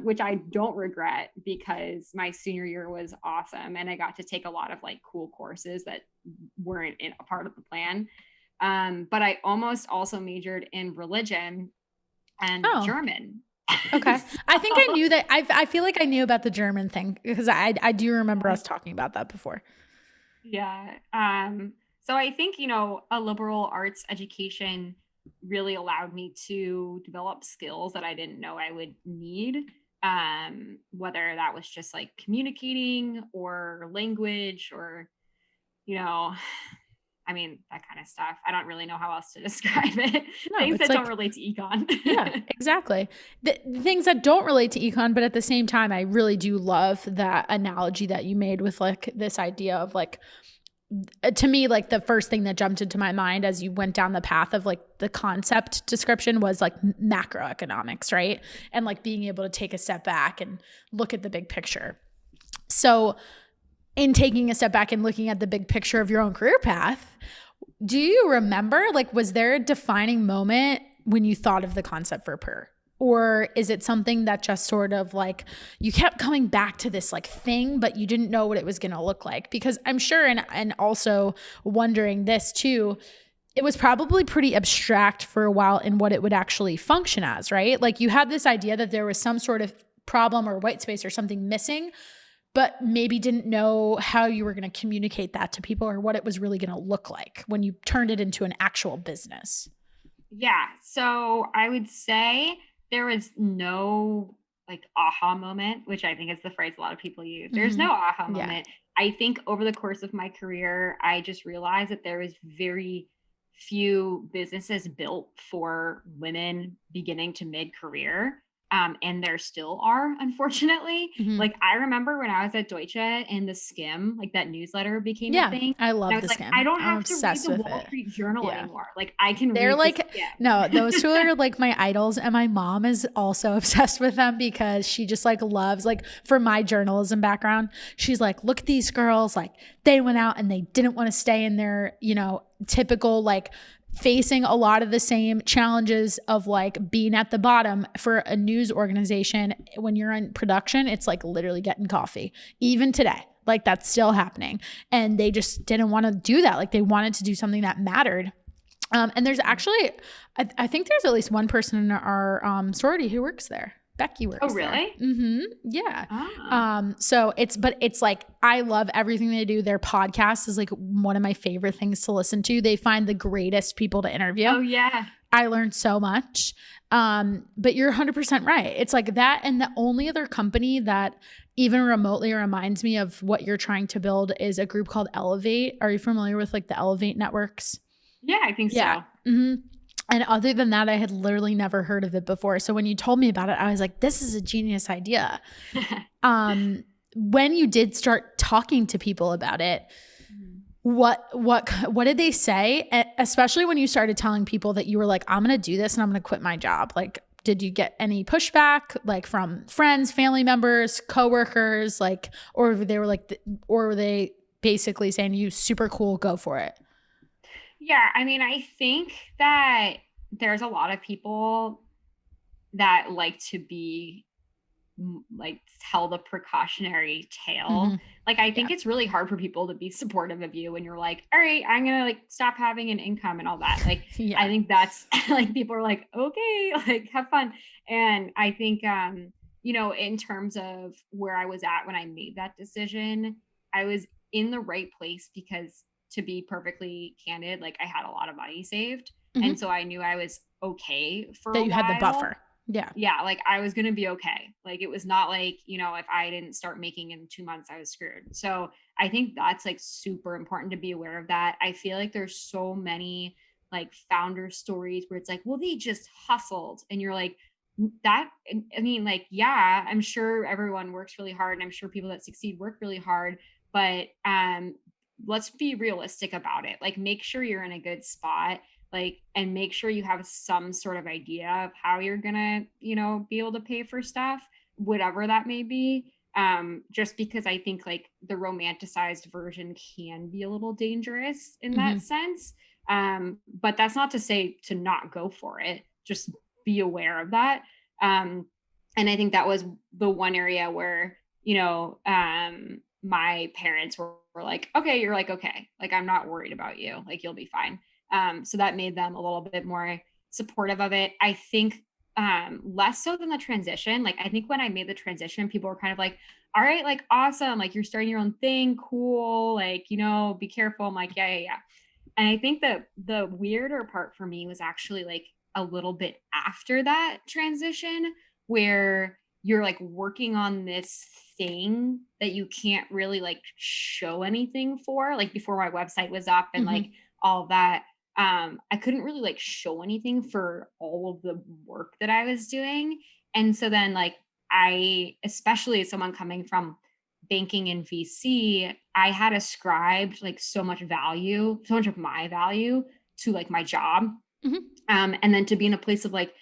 which I don't regret because my senior year was awesome and I got to take a lot of like cool courses that weren't in a part of the plan. But I almost also majored in religion and Oh, German. okay. I think I So, knew that. I feel like I knew about the German thing because I do remember us talking about that before. yeah. So I think, a liberal arts education really allowed me to develop skills that I didn't know I would need. Whether that was just like communicating or language or, you know, I mean, that kind of stuff. I don't really know how else to describe it. No, Things it's that don't like, relate to econ. yeah, exactly. The things that don't relate to econ, but at the same time, I really do love that analogy that you made with like this idea of like, to me, like the first thing that jumped into my mind as you went down the path of like the concept description was like macroeconomics, right? And like being able to take a step back and look at the big picture. So, in taking a step back and looking at the big picture of your own career path, do you remember, like, was there a defining moment when you thought of the concept for PER? Or is it something that just sort of like you kept coming back to this like thing, but you didn't know what it was going to look like? Because I'm sure, and also wondering this too, it was probably pretty abstract for a while in what it would actually function as, right? Like you had this idea that there was some sort of problem or white space or something missing, but maybe didn't know how you were going to communicate that to people or what it was really going to look like when you turned it into an actual business. Yeah. So I would say there was no like aha moment, which I think is the phrase a lot of people use. There's Mm-hmm. no aha Yeah. moment. I think over the course of my career, I just realized that there was very few businesses built for women beginning to mid career. And there still are, unfortunately. Mm-hmm. Like I remember when I was at Deutsche and the Skim, like that newsletter became a Yeah. thing. I And I love was the like, I Skim. don't I'm have to read obsessed the with Wall it. Street Journal Yeah. anymore. Like I can They're read the like, Skim. no, those two are like my idols. And my mom is also obsessed with them because she just like loves, like for my journalism background, she's like, look at these girls. Like they went out and they didn't want to stay in their, typical like facing a lot of the same challenges of like being at the bottom for a news organization. When you're in production, it's like literally getting coffee. Even today, like that's still happening. And they just didn't want to do that. Like they wanted to do something that mattered. And there's actually, I think there's at least one person in our sorority who works there. Becky Oh, works there. really? Mm-hmm. Yeah. Ah. So it's like, I love everything they do. Their podcast is like one of my favorite things to listen to. They find the greatest people to interview. Oh, yeah. I learned so much. But you're 100% right. It's like that. And the only other company that even remotely reminds me of what you're trying to build is a group called Elevate. Are you familiar with like the Elevate networks? Yeah, I think Yeah. so. Mm-hmm. And other than that, I had literally never heard of it before. So when you told me about it, I was like, this is a genius idea. When you did start talking to people about it, what did they say? Especially when you started telling people that you were like, I'm going to do this and I'm going to quit my job. Like, did you get any pushback like from friends, family members, coworkers, like, or they were like, or were they basically saying you super cool, go for it? Yeah, I mean, I think that there's a lot of people that like to be like tell the precautionary tale. Mm-hmm. Like I Yeah. think it's really hard for people to be supportive of you when you're like, all right, I'm gonna like stop having an income and all that. Like Yeah. I think that's like people are like, okay, like have fun. And I think in terms of where I was at when I made that decision, I was in the right place because to be perfectly candid, like I had a lot of money saved. Mm-hmm. And so I knew I was okay for That a you while. had the buffer. Yeah. Yeah, like I was going to be okay. Like it was not like, if I didn't start making in 2 months, I was screwed. So I think that's like super important to be aware of that. I feel like there's so many like founder stories where it's like, well, they just hustled. And you're like, that, I mean, like, yeah, I'm sure everyone works really hard and I'm sure people that succeed work really hard, but let's be realistic about it. Like, make sure you're in a good spot, like, and make sure you have some sort of idea of how you're gonna, be able to pay for stuff, whatever that may be. Just because I think like the romanticized version can be a little dangerous in that sense. But that's not to say to not go for it. Just be aware of that. And I think that was the one area where, my parents were like, okay, you're like, okay, like, I'm not worried about you. Like, you'll be fine. So that made them a little bit more supportive of it. I think less so than the transition. Like, I think when I made the transition, people were kind of like, all right, like, awesome. Like, you're starting your own thing. Cool. Like, be careful. I'm like, yeah. And I think that the weirder part for me was actually like a little bit after that transition, where you're like working on this thing that you can't really like show anything for. Like, before my website was up and like all of that, I couldn't really like show anything for all of the work that I was doing. And so then like, I, especially as someone coming from banking and VC, I had ascribed like so much of my value to like my job. And then to be in a place of like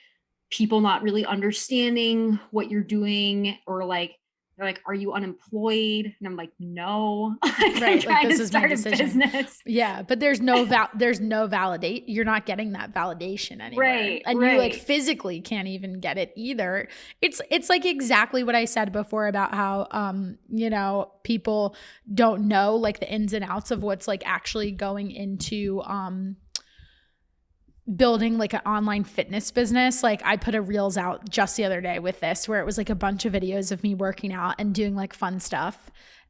people not really understanding what you're doing, or like, they're like, are you unemployed? And I'm like, no. Like, Right. I'm Like, trying this to is my start a decision. business. Yeah. But there's no validate. You're not getting that validation anywhere. Right. And you like physically can't even get it either. It's like exactly what I said before about how, people don't know like the ins and outs of what's like actually going into, building like an online fitness business. Like, I put a reels out just the other day with this, where it was like a bunch of videos of me working out and doing like fun stuff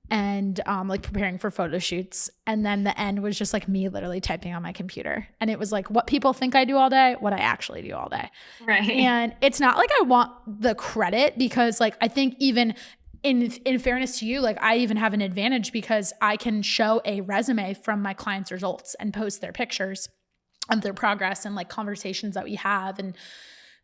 and like preparing for photo shoots. And then the end was just like me literally typing on my computer. And it was like what people think I do all day, what I actually do all day. Right. And it's not like I want the credit, because like I think even in fairness to you, like I even have an advantage because I can show a resume from my clients' results and post their pictures of their progress and like conversations that we have, and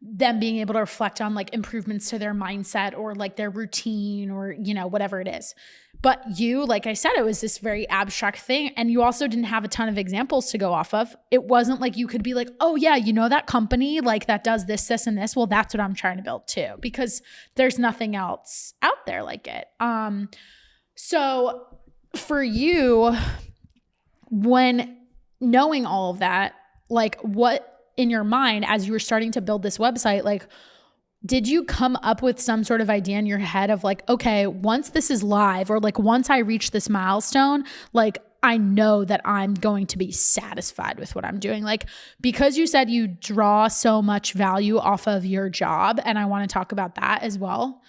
them being able to reflect on like improvements to their mindset or like their routine or, whatever it is. But you, like I said, it was this very abstract thing. And you also didn't have a ton of examples to go off of. It wasn't like you could be like, oh yeah, that company like that does this, this, and this. Well, that's what I'm trying to build too, because there's nothing else out there like it. So for you, when knowing all of that, like what in your mind as you were starting to build this website, like did you come up with some sort of idea in your head of like, okay, once this is live, or like once I reach this milestone, like I know that I'm going to be satisfied with what I'm doing? Like, because you said you draw so much value off of your job, and I want to talk about that as well.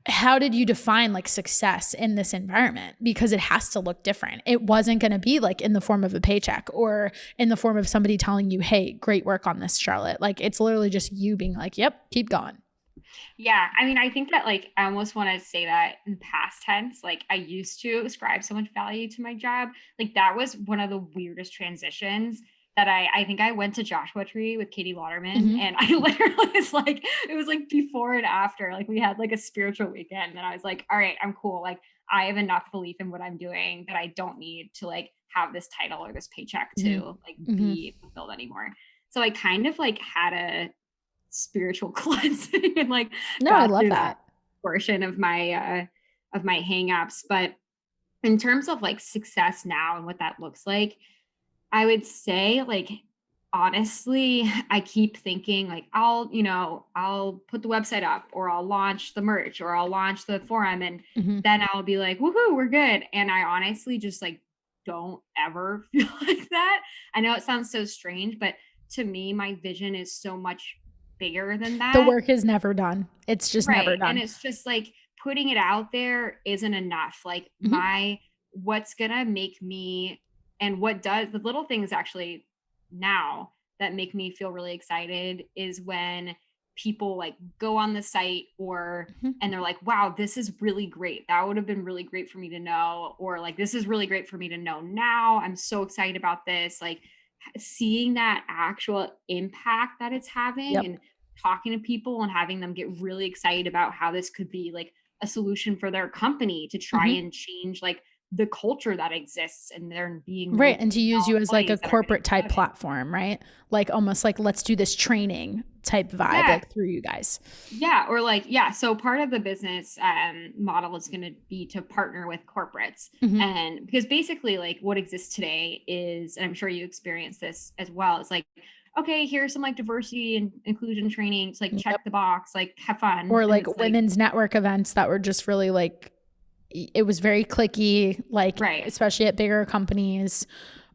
How did you define like success in this environment? Because it has to look different. It wasn't going to be like in the form of a paycheck or in the form of somebody telling you, hey, great work on this, Charlotte. Like, it's literally just you being like, yep, keep going. Yeah. I mean, I think that like, I almost want to say that in past tense, like I used to ascribe so much value to my job. Like, that was one of the weirdest transitions that I think I went to Joshua Tree with Katie Lauderman, and I literally it was like before and after, like we had like a spiritual weekend, and I was like, all right, I'm cool. Like, I have enough belief in what I'm doing that I don't need to like have this title or this paycheck to like be fulfilled anymore. So I kind of like had a spiritual cleansing and like, no, I love that portion of my hangups. But in terms of like success now and what that looks like, I would say, like, honestly, I keep thinking like, I'll put the website up, or I'll launch the merch, or I'll launch the forum, and then I'll be like, woohoo, we're good. And I honestly just like don't ever feel like that. I know it sounds so strange, but to me, my vision is so much bigger than that. The work is never done. It's just never done. And it's just like putting it out there isn't enough. Like what's gonna make me, and what does the little things actually now that make me feel really excited is when people like go on the site or and they're like, wow, this is really great. That would have been really great for me to know. Or like, this is really great for me to know now. I'm so excited about this. Like, seeing that actual impact that it's having, Yep. and talking to people and having them get really excited about how this could be like a solution for their company to try Mhm. and change like the culture that exists, and there being Right. no And to use female you as like a employees that are getting corporate type promoted. platform, right? Like almost like let's do this training type vibe, Yeah. like through you guys. Yeah, or like, yeah, so part of the business model is going to be to partner with corporates. Mhm. And because basically, like, what exists today is, and I'm sure you experience this as well, it's like, okay, here's some like diversity and inclusion training. It's like, check Yep. the box, like, have fun. Or And like it's like, women's network events that were just really like it was very cliquey, like right. especially at bigger companies.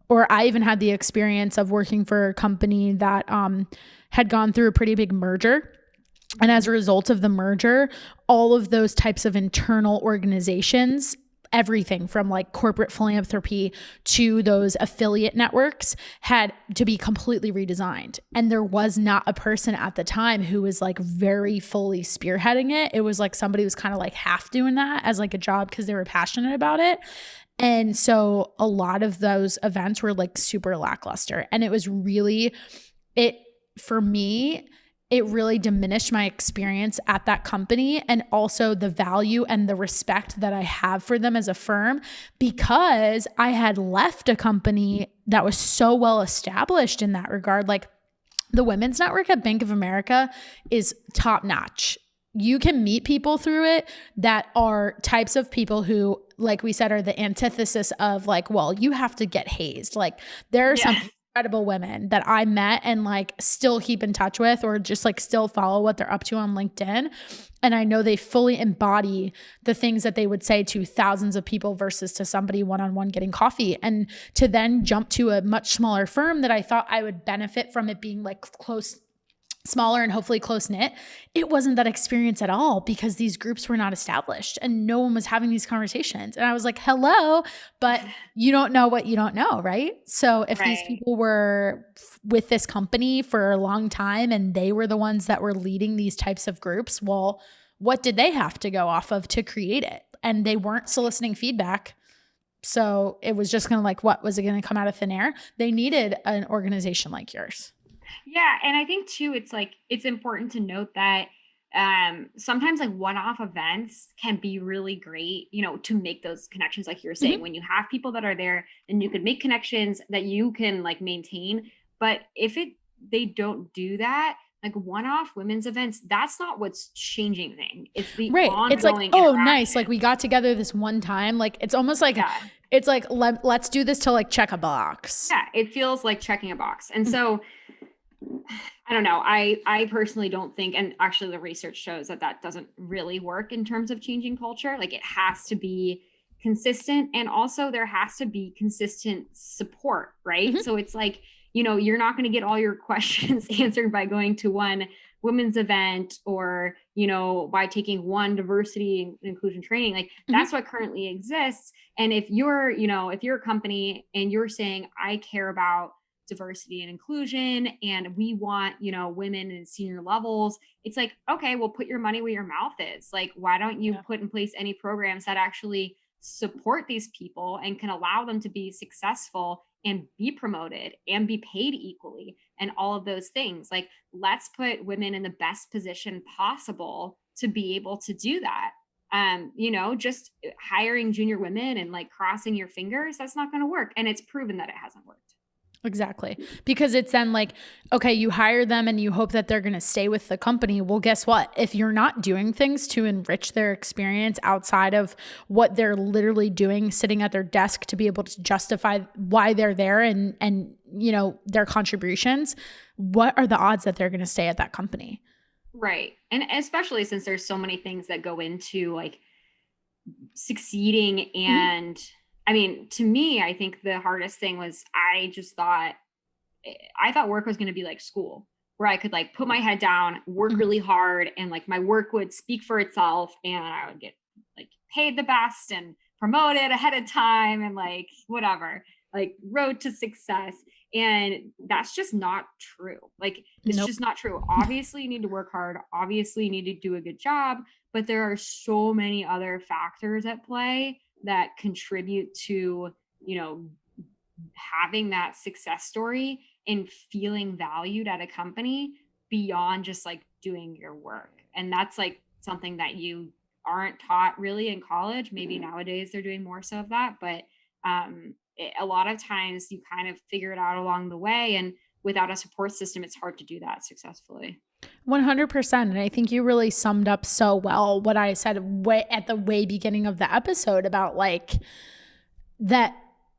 Or I even had the experience of working for a company that had gone through a pretty big merger. And as a result of the merger, all of those types of internal organizations, everything from like corporate philanthropy to those affiliate networks, had to be completely redesigned. And there was not a person at the time who was like very fully spearheading it. It was like somebody was kind of like half doing that as like a job because they were passionate about it. And so a lot of those events were like super lackluster. And it was really, it, for me, it really diminished my experience at that company and also the value and the respect that I have for them as a firm, because I had left a company that was so well established in that regard. Like the women's network at Bank of America is top notch. You can meet people through it that are types of people who, like we said, are the antithesis of like, well, you have to get hazed. Like there are some Yeah. incredible women that I met and like still keep in touch with, or just like still follow what they're up to on LinkedIn. And I know they fully embody the things that they would say to thousands of people versus to somebody one-on-one getting coffee. And to then jump to a much smaller firm that I thought I would benefit from it being like close, smaller and hopefully close knit, it wasn't that experience at all because these groups were not established and no one was having these conversations. And I was like, hello, but you don't know what you don't know, right? So if these Right. people were with this company for a long time and they were the ones that were leading these types of groups, well, what did they have to go off of to create it? And they weren't soliciting feedback. So it was just kind of like, what was it going to come out of thin air? They needed an organization like yours. Yeah, and I think too, it's like it's important to note that sometimes like one-off events can be really great, to make those connections, like you're saying, Mhm. when you have people that are there and you can make connections that you can like maintain. But if they don't do that, like one-off women's events, that's not what's changing thing. It's the Right. It's like, ongoing oh, nice. Like interaction. we got together this one time. Like it's almost like, Yeah. it's like, let's do this to like check a box. Yeah, it feels like checking a box. And so I don't know. I personally don't think, and actually the research shows that that doesn't really work in terms of changing culture. Like it has to be consistent, and also there has to be consistent support, right? Mhm. So it's like, you're not going to get all your questions answered by going to one women's event, or, by taking one diversity and inclusion training. Like that's Mhm. what currently exists. And if you're a company and you're saying, I care about diversity and inclusion and we want women in senior levels, it's like, okay, well, put your money where your mouth is. Like, why don't you Yeah. put in place any programs that actually support these people and can allow them to be successful and be promoted and be paid equally and all of those things. Like, let's put women in the best position possible to be able to do that. Just hiring junior women and like crossing your fingers, that's not going to work, and it's proven that it hasn't worked. Exactly. Because it's then like, okay, you hire them and you hope that they're going to stay with the company. Well, guess what? If you're not doing things to enrich their experience outside of what they're literally doing, sitting at their desk to be able to justify why they're there and their contributions, what are the odds that they're going to stay at that company? Right. And especially since there's so many things that go into like succeeding. Mhm. And I mean, to me, I think the hardest thing was I thought work was going to be like school, where I could like put my head down, work Mhm. really hard, and like my work would speak for itself, and I would get like paid the best and promoted ahead of time and like whatever, like road to success. And that's just not true. Like, it's Nope. just not true. Obviously, you need to work hard. Obviously, you need to do a good job, but there are so many other factors at play that contribute to, you know, having that success story and feeling valued at a company beyond just like doing your work. And that's like something that you aren't taught really in college. Maybe nowadays they're doing more so of that, but a lot of times you kind of figure it out along the way. And without a support system, it's hard to do that successfully. 100%. And I think you really summed up so well what I said way at the way beginning of the episode about like that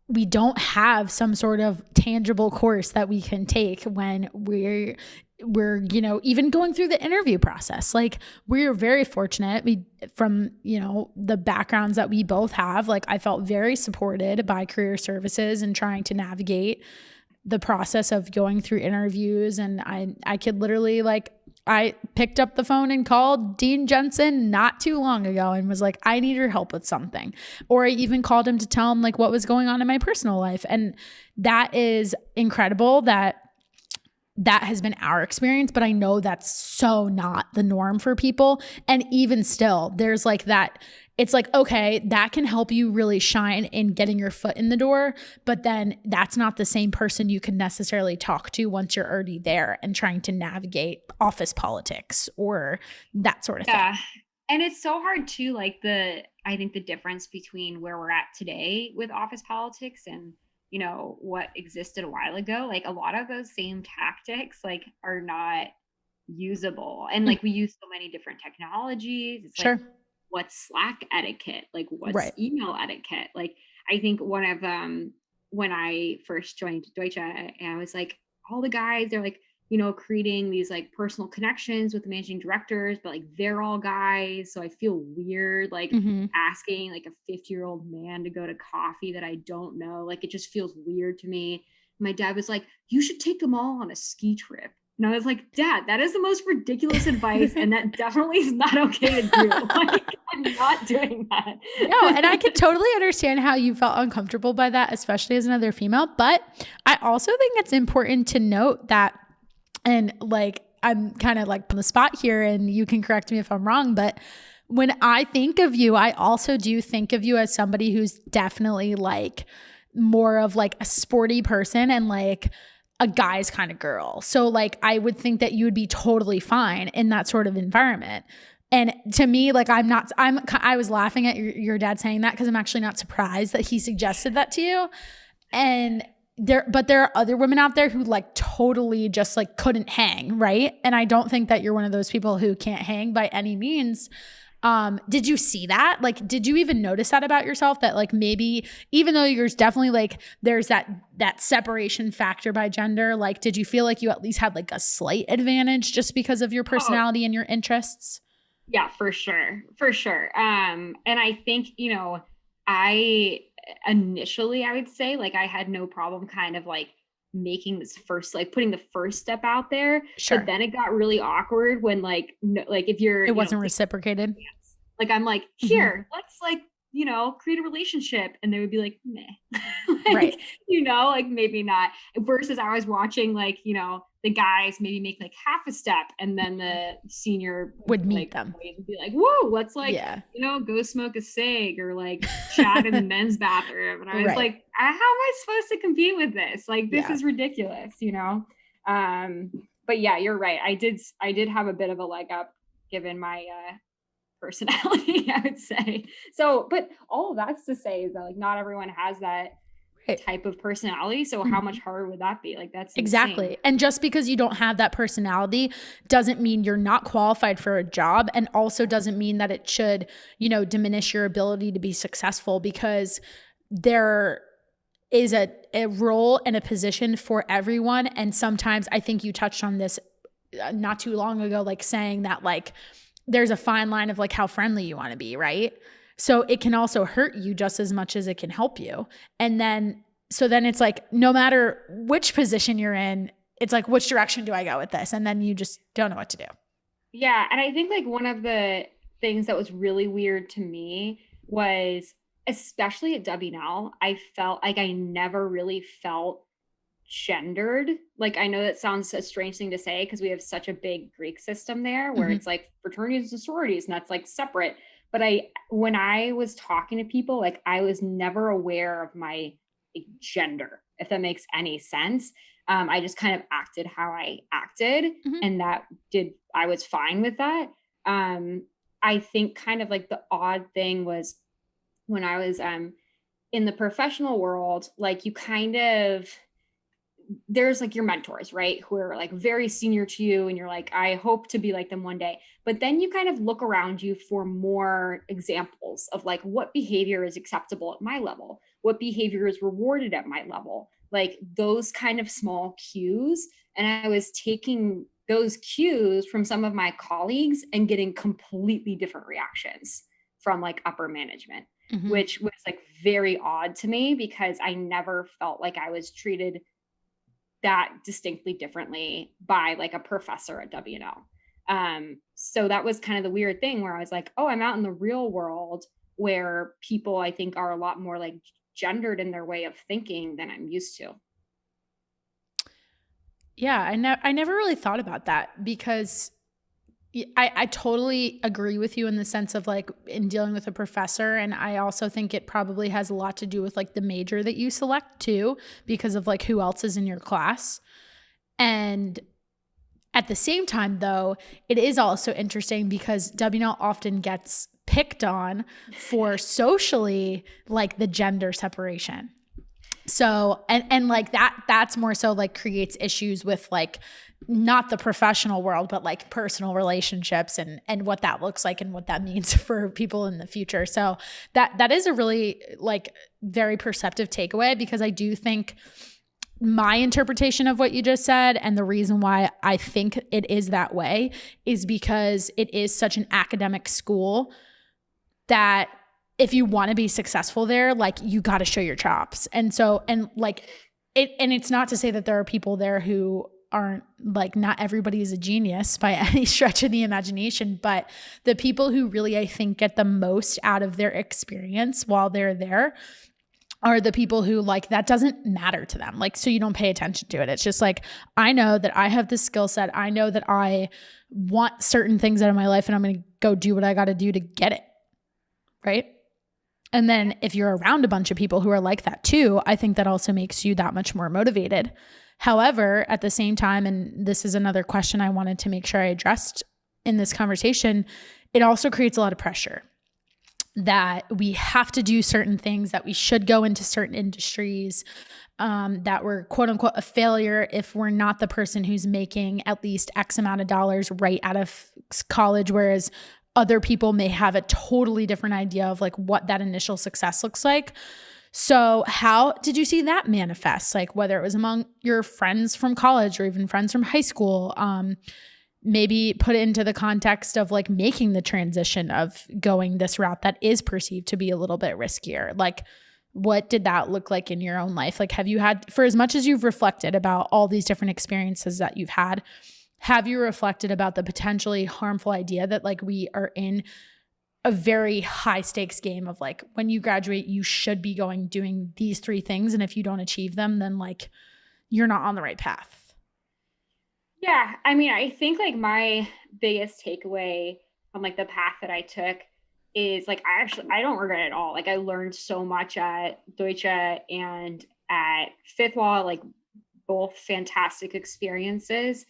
we don't have some sort of tangible course that we can take when we're even going through the interview process. Like we're very fortunate from the backgrounds that we both have. Like I felt very supported by career services and trying to navigate the process of going through interviews. And I could literally I picked up the phone and called Dean Jensen not too long ago and was like, I need your help with something. Or I even called him to tell him like what was going on in my personal life. And that is incredible that has been our experience, but I know that's so not the norm for people. And even still, there's like that, it's like, okay, that can help you really shine in getting your foot in the door, but then that's not the same person you can necessarily talk to once you're already there and trying to navigate office politics or that sort of thing. Yeah. And it's so hard too, like I think the difference between where we're at today with office politics and what existed a while ago, like a lot of those same tactics like are not usable. And like we use so many different technologies. It's Sure. like what's Slack etiquette? Like what's Right. email etiquette? Like I think one of when I first joined Deutsche, and I was like, all the guys, they're like, creating these like personal connections with the managing directors, but like they're all guys. So I feel weird like asking like a 50-year-old man to go to coffee that I don't know. Like it just feels weird to me. My dad was like, you should take them all on a ski trip. And I was like, Dad, that is the most ridiculous advice. And that definitely is not okay to do. Like, I'm not doing that. No, and I could totally understand how you felt uncomfortable by that, especially as another female. But I also think it's important to note that, and like, I'm kind of like on the spot here and you can correct me if I'm wrong, but when I think of you, I also do think of you as somebody who's definitely like more of like a sporty person and like a guy's kind of girl. So like, I would think that you would be totally fine in that sort of environment. And to me, like I was laughing at your dad saying that because I'm actually not surprised that he suggested that to you. And but there are other women out there who like totally just like couldn't hang, right? And I don't think that you're one of those people who can't hang by any means. Did you see that? Like, did you even notice that about yourself that like maybe even though there's definitely like there's that separation factor by gender, like did you feel like you at least had like a slight advantage just because of your personality and your interests? Yeah, for sure. For sure. And I think, I initially I would say like I had no problem kind of like making this first like putting the first step out there. Sure. But then it got really awkward when like if you're it wasn't reciprocated. Like I'm like, here, let's like, create a relationship. And they would be like, meh. Like, right. Like maybe not. Versus I was watching like, the guys maybe make like half a step and then the senior would meet them. Would be like, whoa, let's like, go smoke a cig or like chat in the men's bathroom. And I was like, how am I supposed to compete with this? Like, this is ridiculous, But yeah, you're right. I did have a bit of a leg up given my, personality, I would say. So, but all that's to say is that like not everyone has that type of personality. So how much harder would that be? Like that's exactly insane. And just because you don't have that personality doesn't mean you're not qualified for a job, and also doesn't mean that it should, diminish your ability to be successful, because there is a role and a position for everyone. And sometimes I think you touched on this not too long ago, like saying that like there's a fine line of like how friendly you want to be, right? So it can also hurt you just as much as it can help you. And then, so then it's like, no matter which position you're in, it's like, which direction do I go with this? And then you just don't know what to do. Yeah. And I think like one of the things that was really weird to me was, especially at W&L, I felt like I never really felt gendered. Like I know that sounds a strange thing to say because we have such a big Greek system there where it's like fraternities and sororities and that's like separate. But when I was talking to people, like I was never aware of my gender. if that makes any sense. I just kind of acted how I acted, Mhm. and I was fine with that. I think kind of like the odd thing was when I was in the professional world, like you kind of there's like your mentors, right? Who are like very senior to you. And you're like, I hope to be like them one day. But then you kind of look around you for more examples of like what behavior is acceptable at my level, what behavior is rewarded at my level, like those kind of small cues. And I was taking those cues from some of my colleagues and getting completely different reactions from like upper management, Mhm. which was like very odd to me because I never felt like I was treated that distinctly differently by like a professor at W&L. So that was kind of the weird thing where I was like, oh, I'm out in the real world where people I think are a lot more like gendered in their way of thinking than I'm used to. Yeah, I never really thought about that because I totally agree with you in the sense of like in dealing with a professor. And I also think it probably has a lot to do with like the major that you select too, because of like who else is in your class. And at the same time, though, it is also interesting because WNL often gets picked on for socially like the gender separation. So and like that's more so like creates issues with like not the professional world, but like personal relationships and what that looks like and what that means for people in the future. So that is a really like very perceptive takeaway, because I do think my interpretation of what you just said and the reason why I think it is that way is because it is such an academic school that if you want to be successful there, like you got to show your chops. And so, and like it, and it's not to say that there are people there who aren't like, not everybody is a genius by any stretch of the imagination, but the people who really, I think, get the most out of their experience while they're there are the people who like that doesn't matter to them. Like, so you don't pay attention to it. It's just like, I know that I have this skill set. I know that I want certain things out of my life and I'm going to go do what I got to do to get it. Right. And then if you're around a bunch of people who are like that too, I think that also makes you that much more motivated. However, at the same time, and this is another question I wanted to make sure I addressed in this conversation, it also creates a lot of pressure that we have to do certain things, that we should go into certain industries, that we're quote unquote a failure if we're not the person who's making at least X amount of dollars right out of college, whereas other people may have a totally different idea of like what that initial success looks like. So how did you see that manifest? Like whether it was among your friends from college or even friends from high school, maybe put it into the context of like making the transition of going this route that is perceived to be a little bit riskier. Like what did that look like in your own life? Like have you had, for as much as you've reflected about all these different experiences that you've had, have you reflected about the potentially harmful idea that like we are in a very high stakes game of like when you graduate, you should be doing these three things. And if you don't achieve them, then like you're not on the right path. Yeah, I mean, I think like my biggest takeaway from like the path that I took is like I don't regret it at all. Like I learned so much at Deutsche and at Fifth Wall, like both fantastic experiences.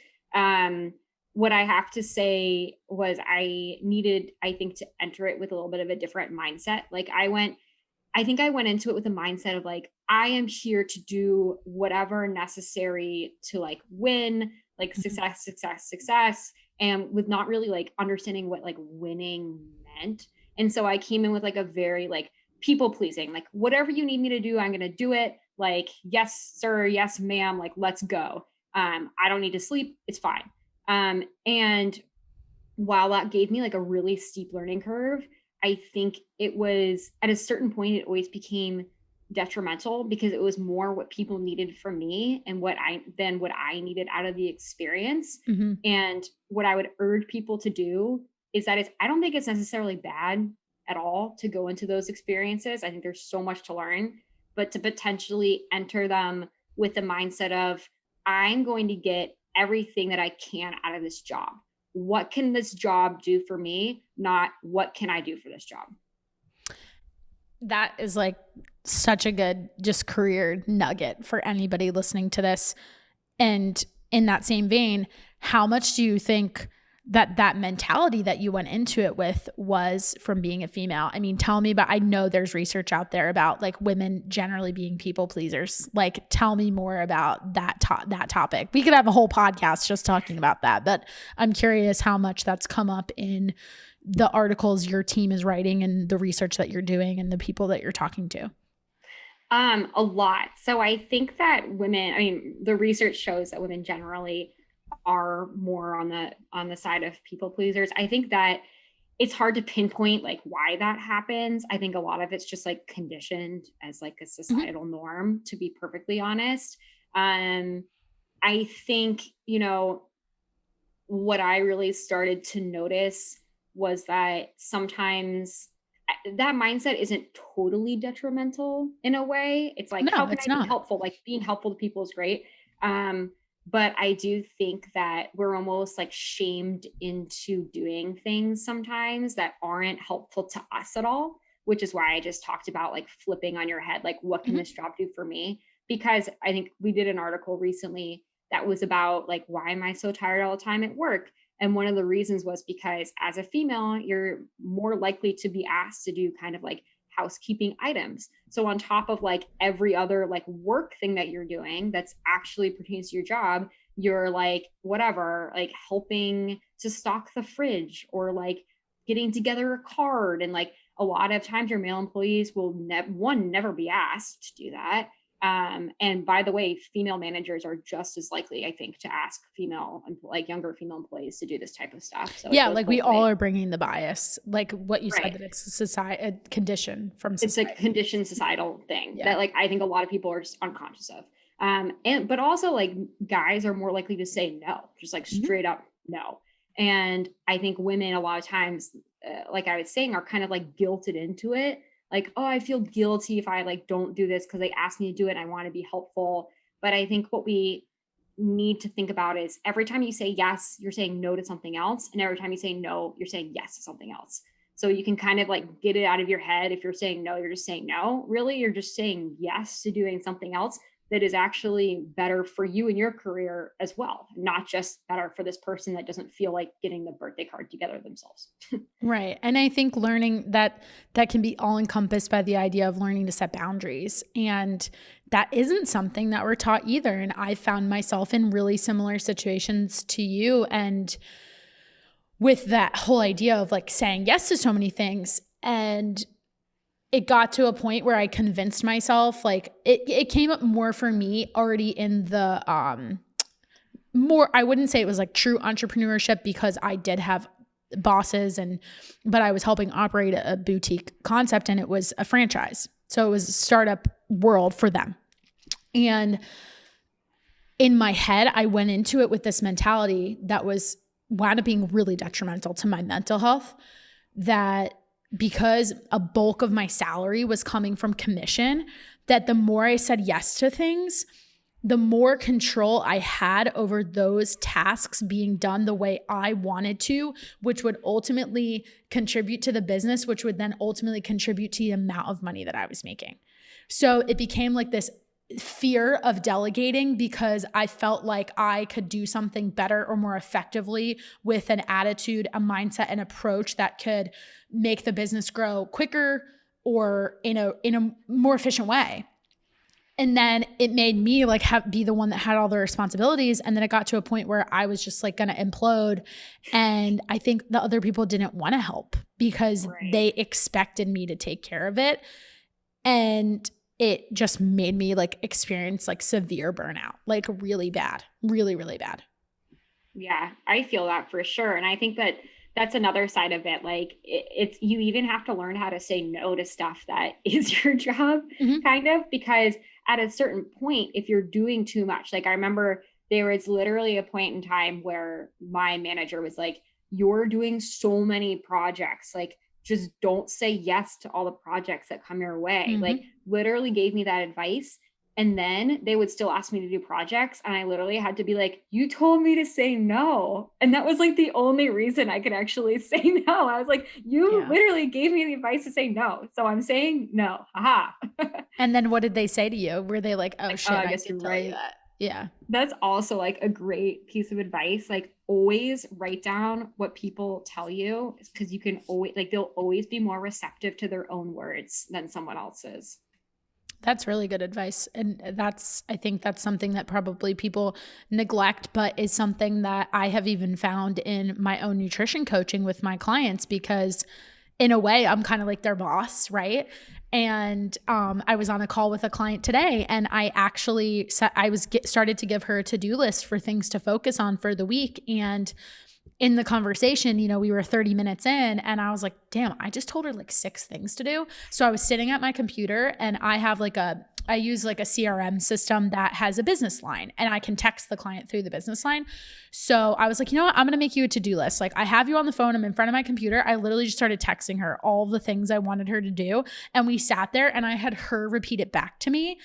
What I have to say was I needed, I think, to enter it with a little bit of a different mindset. Like I think I went into it with a mindset of like, I am here to do whatever necessary to like win, like Mhm. success, success, success, and with not really like understanding what like winning meant. And so I came in with like a very like people pleasing, like whatever you need me to do, I'm gonna do it. Like, yes, sir, yes, ma'am, like let's go. I don't need to sleep, it's fine. And while that gave me like a really steep learning curve, I think it was at a certain point, it always became detrimental because it was more what people needed from me and what I needed out of the experience. Mhm. And what I would urge people to do is that I don't think it's necessarily bad at all to go into those experiences. I think there's so much to learn, but to potentially enter them with the mindset of, I'm going to get everything that I can out of this job. What can this job do for me? Not what can I do for this job? That is like such a good just career nugget for anybody listening to this. And in that same vein, how much do you think that mentality that you went into it with was from being a female? I mean, tell me about, I know there's research out there about like women generally being people pleasers. Like, tell me more about that topic. We could have a whole podcast just talking about that, but I'm curious how much that's come up in the articles your team is writing and the research that you're doing and the people that you're talking to. A lot. So I think that women, I mean, the research shows that women generally are more on the side of people pleasers. I think that it's hard to pinpoint like why that happens. I think a lot of it's just like conditioned as like a societal norm, to be perfectly honest. I think, what I really started to notice was that sometimes that mindset isn't totally detrimental in a way. It's like, how can I be helpful? Like, being helpful to people is great. But I do think that we're almost like shamed into doing things sometimes that aren't helpful to us at all, which is why I just talked about like flipping on your head, like, what can this job do for me? Because I think we did an article recently that was about like, why am I so tired all the time at work? And one of the reasons was because as a female, you're more likely to be asked to do kind of like housekeeping items. So on top of like every other like work thing that you're doing that's actually pertains to your job, you're like, whatever, like helping to stock the fridge or like getting together a card. And like a lot of times your male employees will never be asked to do that. And by the way, female managers are just as likely, I think, to ask younger female employees to do this type of stuff. So yeah, like we all are bringing the bias, like what you said, that it's a condition from society. It's a conditioned societal thing that like I think a lot of people are just unconscious of. But also like guys are more likely to say no, just like straight up no. And I think women a lot of times, like I was saying, are kind of like guilted into it. Like, oh, I feel guilty if I like don't do this because they asked me to do it and I want to be helpful. But I think what we need to think about is every time you say yes, you're saying no to something else. And every time you say no, you're saying yes to something else. So you can kind of like get it out of your head. If you're saying no, you're just saying no. Really, you're just saying yes to doing something else that is actually better for you and your career as well, not just better for this person that doesn't feel like getting the birthday card together themselves. Right. And I think learning that can be all encompassed by the idea of learning to set boundaries. And that isn't something that we're taught either. And I found myself in really similar situations to you. And with that whole idea of like saying yes to so many things, and it got to a point where I convinced myself, like it came up more for me already in the more, I wouldn't say it was like true entrepreneurship because I did have bosses but I was helping operate a boutique concept and it was a franchise. So it was a startup world for them. And in my head, I went into it with this mentality that wound up being really detrimental to my mental health, that because a bulk of my salary was coming from commission, that the more I said yes to things, the more control I had over those tasks being done the way I wanted to, which would ultimately contribute to the business, which would then ultimately contribute to the amount of money that I was making. So it became like this fear of delegating because I felt like I could do something better or more effectively with an attitude, a mindset, an approach that could make the business grow quicker or in a more efficient way. And then it made me like be the one that had all the responsibilities. And then it got to a point where I was just like going to implode. And I think the other people didn't want to help because they expected me to take care of it. And it just made me like experience like severe burnout, like really bad, really, really bad. Yeah, I feel that for sure. And I think that that's another side of it. Like it's, you even have to learn how to say no to stuff that is your job kind of, because at a certain point, if you're doing too much, like I remember there was literally a point in time where my manager was like, you're doing so many projects, like just don't say yes to all the projects that come your way. Like literally gave me that advice. And then they would still ask me to do projects. And I literally had to be like, you told me to say no. And that was like the only reason I could actually say no. I was like, you Yeah. literally gave me the advice to say no. So I'm saying no. Haha. And then what did they say to you? Were they like, oh Like, shit, I I guess did you're tell you right. that? Yeah. That's also like a great piece of advice. Like always write down what people tell you because you can always like they'll always be more receptive to their own words than someone else's. That's really good advice. And I think that's something that probably people neglect, but is something that I have even found in my own nutrition coaching with my clients, because in a way I'm kind of like their boss, right? And I was on a call with a client today, and I actually started to give her a to-do list for things to focus on for the week. And in the conversation, we were 30 minutes in, and I was like, damn, I just told her like 6 things to do. So I was sitting at my computer, and I use like a CRM system that has a business line, and I can text the client through the business line. So I was like, you know what? I'm going to make you a to-do list. Like, I have you on the phone. I'm in front of my computer. I literally just started texting her all the things I wanted her to do. And we sat there, and I had her repeat it back to me.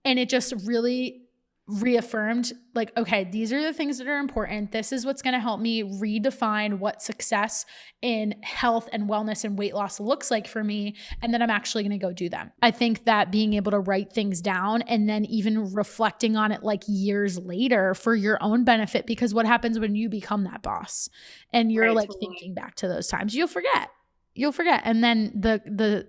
And it just really reaffirmed, like, okay, these are the things that are important. This is what's going to help me redefine what success in health and wellness and weight loss looks like for me. And then I'm actually going to go do them. I think that being able to write things down and then even reflecting on it like years later for your own benefit, because what happens when you become that boss and you're Right, like totally. thinking back to those times, you'll forget. And then the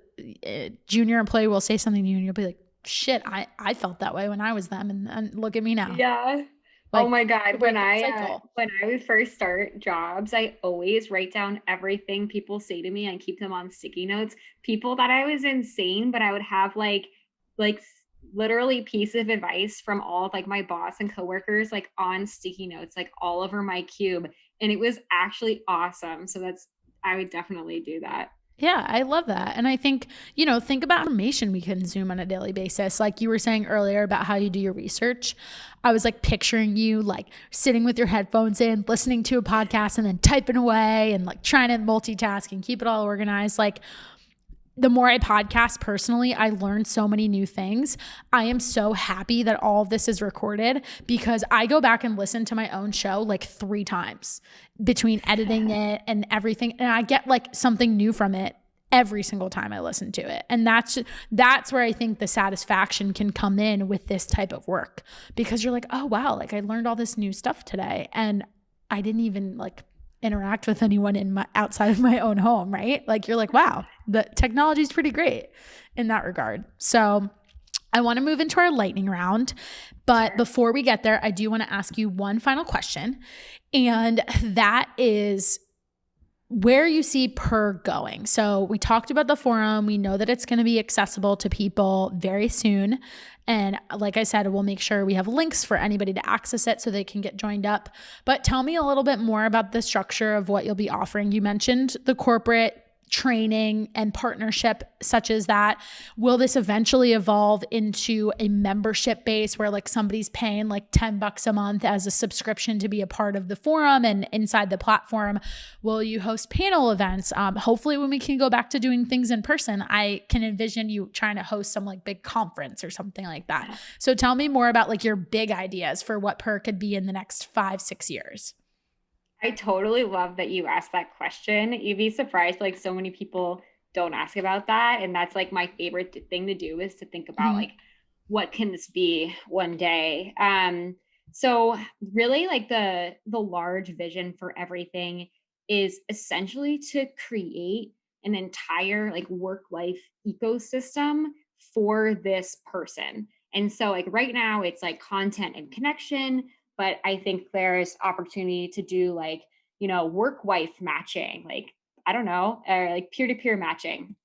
junior employee will say something to you and you'll be like, shit, I felt that way when I was them, and look at me now. Yeah. Oh Like, my to God. break that cycle. When I would first start jobs, I always write down everything people say to me and keep them on sticky notes. People thought I was insane, but I would have like literally piece of advice from all of like my boss and coworkers like on sticky notes, like all over my cube. And it was actually awesome. So I would definitely do that. Yeah, I love that. And I think, think about information we consume on a daily basis. Like you were saying earlier about how you do your research. I was like picturing you like sitting with your headphones in, listening to a podcast and then typing away and like trying to multitask and keep it all organized. Like, the more I podcast personally, I learn so many new things. I am so happy that all of this is recorded because I go back and listen to my own show like 3 times between editing it and everything. And I get like something new from it every single time I listen to it. And that's where I think the satisfaction can come in with this type of work, because you're like, oh wow, like I learned all this new stuff today and I didn't even like interact with anyone outside of my own home, right? Like you're like, wow, the technology is pretty great in that regard. So I want to move into our lightning round, but before we get there, I do want to ask you one final question. And that is where you see PER going. So we talked about the forum. We know that it's going to be accessible to people very soon. And like I said, we'll make sure we have links for anybody to access it so they can get joined up. But tell me a little bit more about the structure of what you'll be offering. You mentioned the corporate training and partnership such as that. Will this eventually evolve into a membership base where like somebody's paying like $10 a month as a subscription to be a part of the forum and inside the platform? Will you host panel events? Hopefully when we can go back to doing things in person, I can envision you trying to host some like big conference or something like that. So tell me more about like your big ideas for what PER could be in the next 5-6 years. I totally love that you asked that question. You'd be surprised, like so many people don't ask about that. And that's like my favorite thing to do is to think about like, what can this be one day? So really like the large vision for everything is essentially to create an entire like work life ecosystem for this person. And so like right now it's like content and connection, but I think there's opportunity to do like, work wife matching, like, I don't know, or like peer-to-peer matching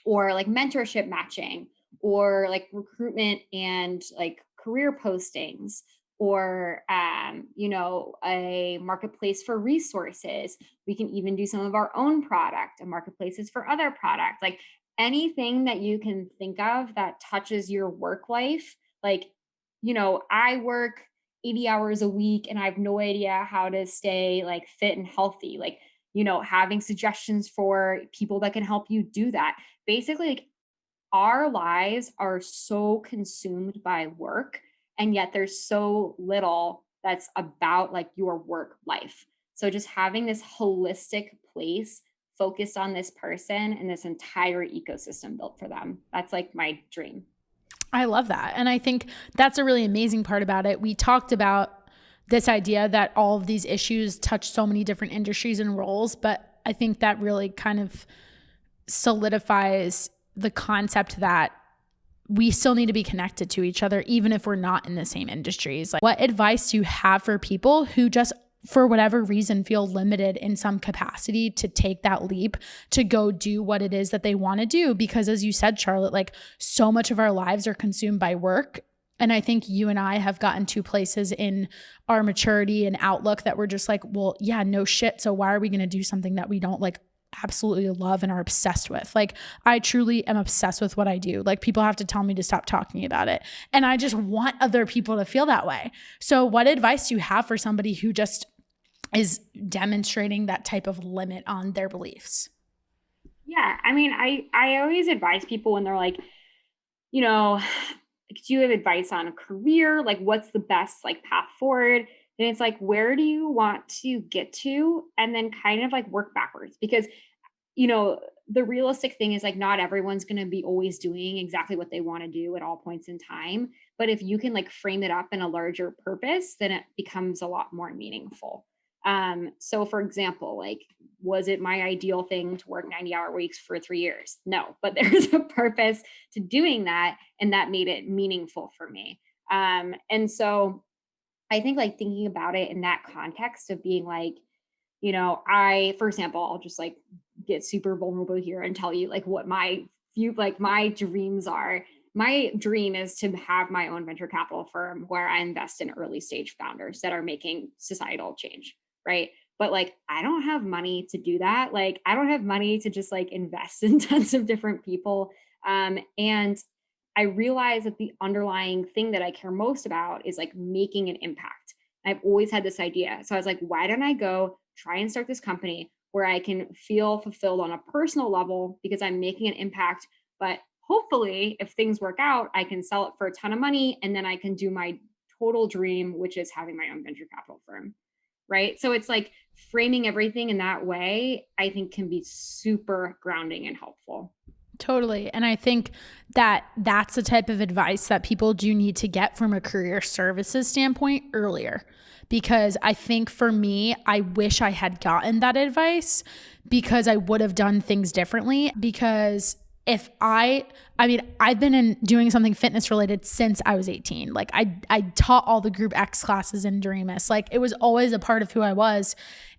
or like mentorship matching or like recruitment and like career postings or a marketplace for resources. We can even do some of our own product and marketplaces for other products, like anything that you can think of that touches your work life. Like, I work 80 hours a week and I have no idea how to stay like fit and healthy. Like, having suggestions for people that can help you do that. Basically, like our lives are so consumed by work, and yet there's so little that's about like your work life. So just having this holistic place focused on this person and this entire ecosystem built for them. That's like my dream. I love that. And I think that's a really amazing part about it. We talked about this idea that all of these issues touch so many different industries and roles, but I think that really kind of solidifies the concept that we still need to be connected to each other, even if we're not in the same industries. Like, what advice do you have for people who just, for whatever reason, feel limited in some capacity to take that leap to go do what it is that they want to do? Because as you said, Charlotte, like, so much of our lives are consumed by work. And I think you and I have gotten to places in our maturity and outlook that we're just like, well, yeah, no shit. So why are we going to do something that we don't like absolutely love and are obsessed with? Like, I truly am obsessed with what I do. Like, people have to tell me to stop talking about it. And I just want other people to feel that way. So what advice do you have for somebody who just is demonstrating that type of limit on their beliefs? Yeah, I mean, I always advise people when they're like, you know, do you have advice on a career? Like, what's the best like path forward? And it's like, where do you want to get to? And then kind of like work backwards, because the realistic thing is like not everyone's going to be always doing exactly what they want to do at all points in time. But if you can like frame it up in a larger purpose, then it becomes a lot more meaningful. So for example, like, was it my ideal thing to work 90-hour weeks for 3 years? No, but there's a purpose to doing that, and that made it meaningful for me. And so I think like thinking about it in that context of being like, for example, I'll just like get super vulnerable here and tell you like what my dreams are. My dream is to have my own venture capital firm where I invest in early stage founders that are making societal change, right? But like, I don't have money to do that. Like, I don't have money to just like invest in tons of different people. And I realize that the underlying thing that I care most about is like making an impact. I've always had this idea. So I was like, why don't I go try and start this company where I can feel fulfilled on a personal level because I'm making an impact, but hopefully if things work out, I can sell it for a ton of money and then I can do my total dream, which is having my own venture capital firm. Right. So it's like framing everything in that way, I think can be super grounding and helpful. Totally. And I think that that's the type of advice that people do need to get from a career services standpoint earlier. Because I think for me, I wish I had gotten that advice because I would have done things differently. Because if I've been doing something fitness related since I was 18. Like I taught all the group X classes in Dreamus. Like, it was always a part of who I was.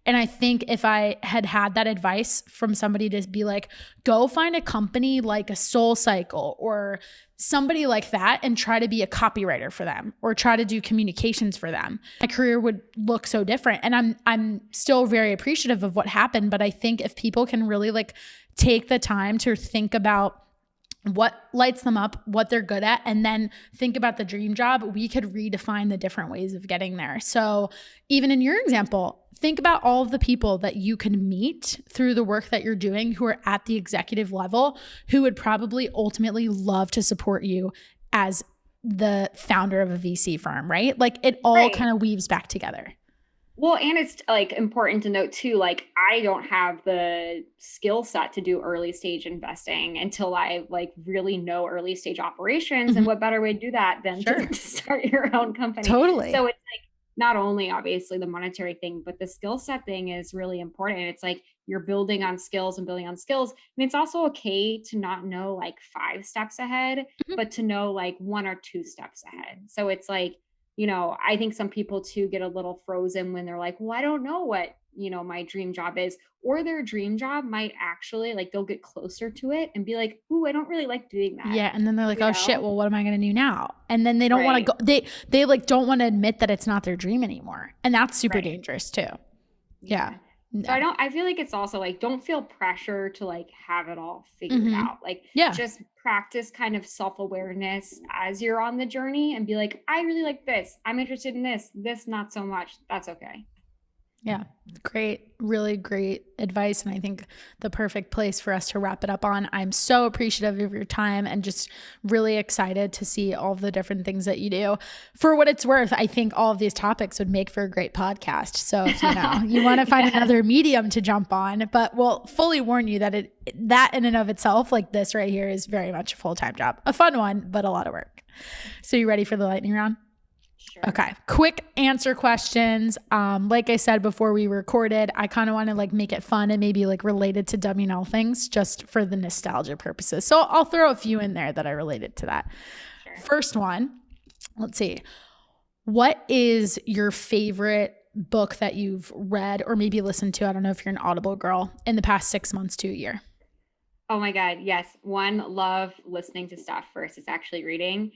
And I think if I had had that advice from somebody to be like, go find a company like a Soul Cycle or somebody like that and try to be a copywriter for them or try to do communications for them, my career would look so different. And I'm still very appreciative of what happened. But I think if people can really like take the time to think about what lights them up, what they're good at, and then think about the dream job, we could redefine the different ways of getting there. So even in your example, think about all of the people that you can meet through the work that you're doing who are at the executive level, who would probably ultimately love to support you as the founder of a VC firm, right? Like, it all kind of weaves back together. Well, and it's like important to note too, like, I don't have the skill set to do early stage investing until I like really know early stage operations. And what better way to do that than to start your own company? Totally. So it's like not only obviously the monetary thing, but the skill set thing is really important. It's like you're building on skills and building on skills. And it's also okay to not know like 5 steps ahead, but to know like 1 or 2 steps ahead. So it's like, I think some people too get a little frozen when they're like, well, I don't know what, my dream job is, or their dream job might actually like, they'll get closer to it and be like, ooh, I don't really like doing that. Yeah. And then they're like, oh shit, well, what am I going to do now? And then they don't want to go, they like don't want to admit that it's not their dream anymore. And that's super dangerous too. Yeah. So I feel like it's also like, don't feel pressure to like have it all figured out. Like, just practice kind of self-awareness as you're on the journey and be like, I really like this. I'm interested in this, not so much. That's okay. Yeah. Great. Really great advice. And I think the perfect place for us to wrap it up on. I'm so appreciative of your time and just really excited to see all the different things that you do. For what it's worth, I think all of these topics would make for a great podcast. So if you want to find another medium to jump on, but we'll fully warn you that that in and of itself, like this right here, is very much a full-time job. A fun one, but a lot of work. So you ready for the lightning round? Sure. Okay. Quick answer questions. Like I said before we recorded, I kind of want to like make it fun and maybe like related to WNL things just for the nostalgia purposes. So I'll throw a few in there that are related to that. Sure. First one, let's see. What is your favorite book that you've read or maybe listened to? I don't know if you're an Audible girl in the past 6 months to a year. Oh my God. Yes. One, love listening to stuff versus actually reading.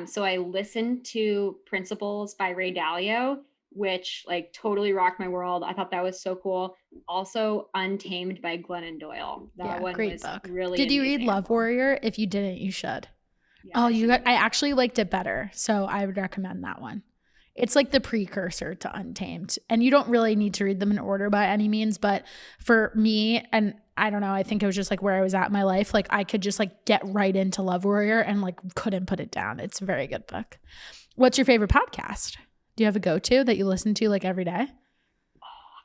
So I listened to Principles by Ray Dalio, which like totally rocked my world. I thought that was so cool. Also Untamed by Glennon Doyle. That one great was book. really Did you read amazing. Love Warrior? If you didn't, you should. Yeah, I actually liked it better. So I would recommend that one. It's like the precursor to Untamed. And you don't really need to read them in order by any means. But for me, and I don't know, I think it was just like where I was at in my life. Like I could just like get right into Love Warrior and like couldn't put it down. It's a very good book. What's your favorite podcast? Do you have a go-to that you listen to like every day?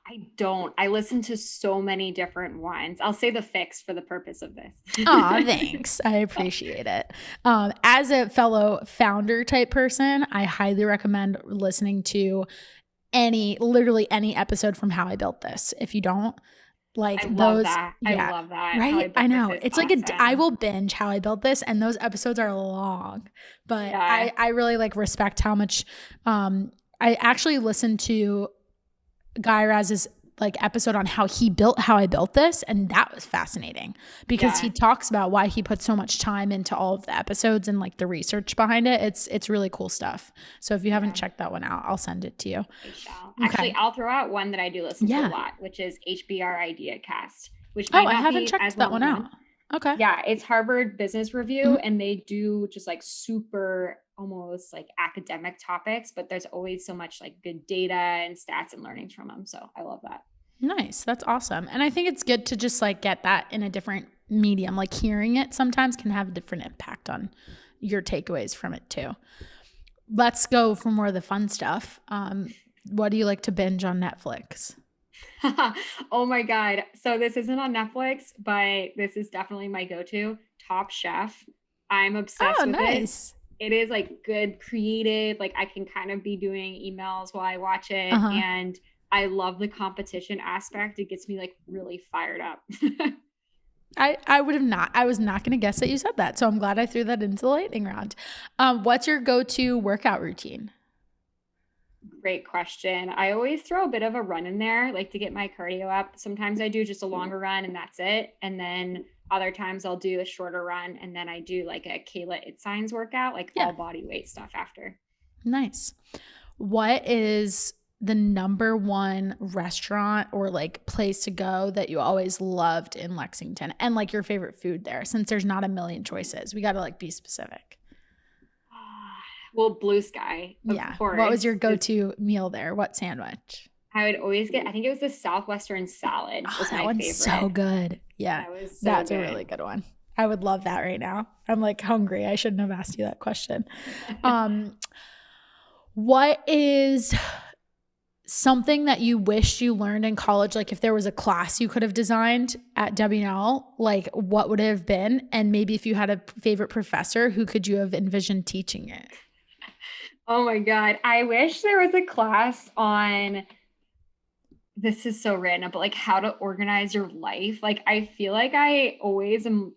I don't. I listen to so many different ones. I'll say the FYX for the purpose of this. Aw, thanks. I appreciate it. As a fellow founder type person, I highly recommend listening to literally any episode from How I Built This. If you don't, like I those. love that. Yeah, I love that. right? I know. It's like awesome. I will binge How I Built This, and those episodes are long. But Yeah. I really like respect how much I actually listened to Guy Raz's like episode on how he built How I Built This, and that was fascinating because he talks about why he put so much time into all of the episodes and like the research behind it. It's really cool stuff. So if you haven't checked that one out, I'll send it to you. I shall. Actually, I'll throw out one that I do listen to a lot, which is HBR Idea Cast, which might I not haven't be checked as that one well-known. out. Okay. Yeah, it's Harvard Business Review, and they do just like super almost like academic topics, but there's always so much like good data and stats and learnings from them. So I love that. Nice. That's awesome. And I think it's good to just like get that in a different medium. Like hearing it sometimes can have a different impact on your takeaways from it too. Let's go for more of the fun stuff. What do you like to binge on Netflix? Oh my God. So this isn't on Netflix, but this is definitely my go-to. Top Chef. I'm obsessed with nice. it. It is like good, creative. Like I can kind of be doing emails while I watch it. And I love the competition aspect. It gets me like really fired up. I would have not. I was not going to guess that you said that. So I'm glad I threw that into the lightning round. What's your go-to workout routine? Great question. I always throw a bit of a run in there, like to get my cardio up. Sometimes I do just a longer run and that's it. And then other times I'll do a shorter run and then I do like a Kayla It Signs workout, like all body weight stuff after. Nice. What is the number one restaurant or like place to go that you always loved in Lexington, and like your favorite food there, since there's not a million choices? We got to like be specific. Well, Blue Sky. Of course. What was your go-to meal there? What sandwich? I would always get, I think it was the Southwestern salad. Was that my one's favorite. so good. Yeah. That's a really good one. I would love that right now. I'm like hungry. I shouldn't have asked you that question. What is something that you wish you learned in college? Like if there was a class you could have designed at WNL, like what would it have been? And maybe if you had a favorite professor, who could you have envisioned teaching it? Oh my God. I wish there was a class on, this is so random, but like how to organize your life. Like I feel like I always am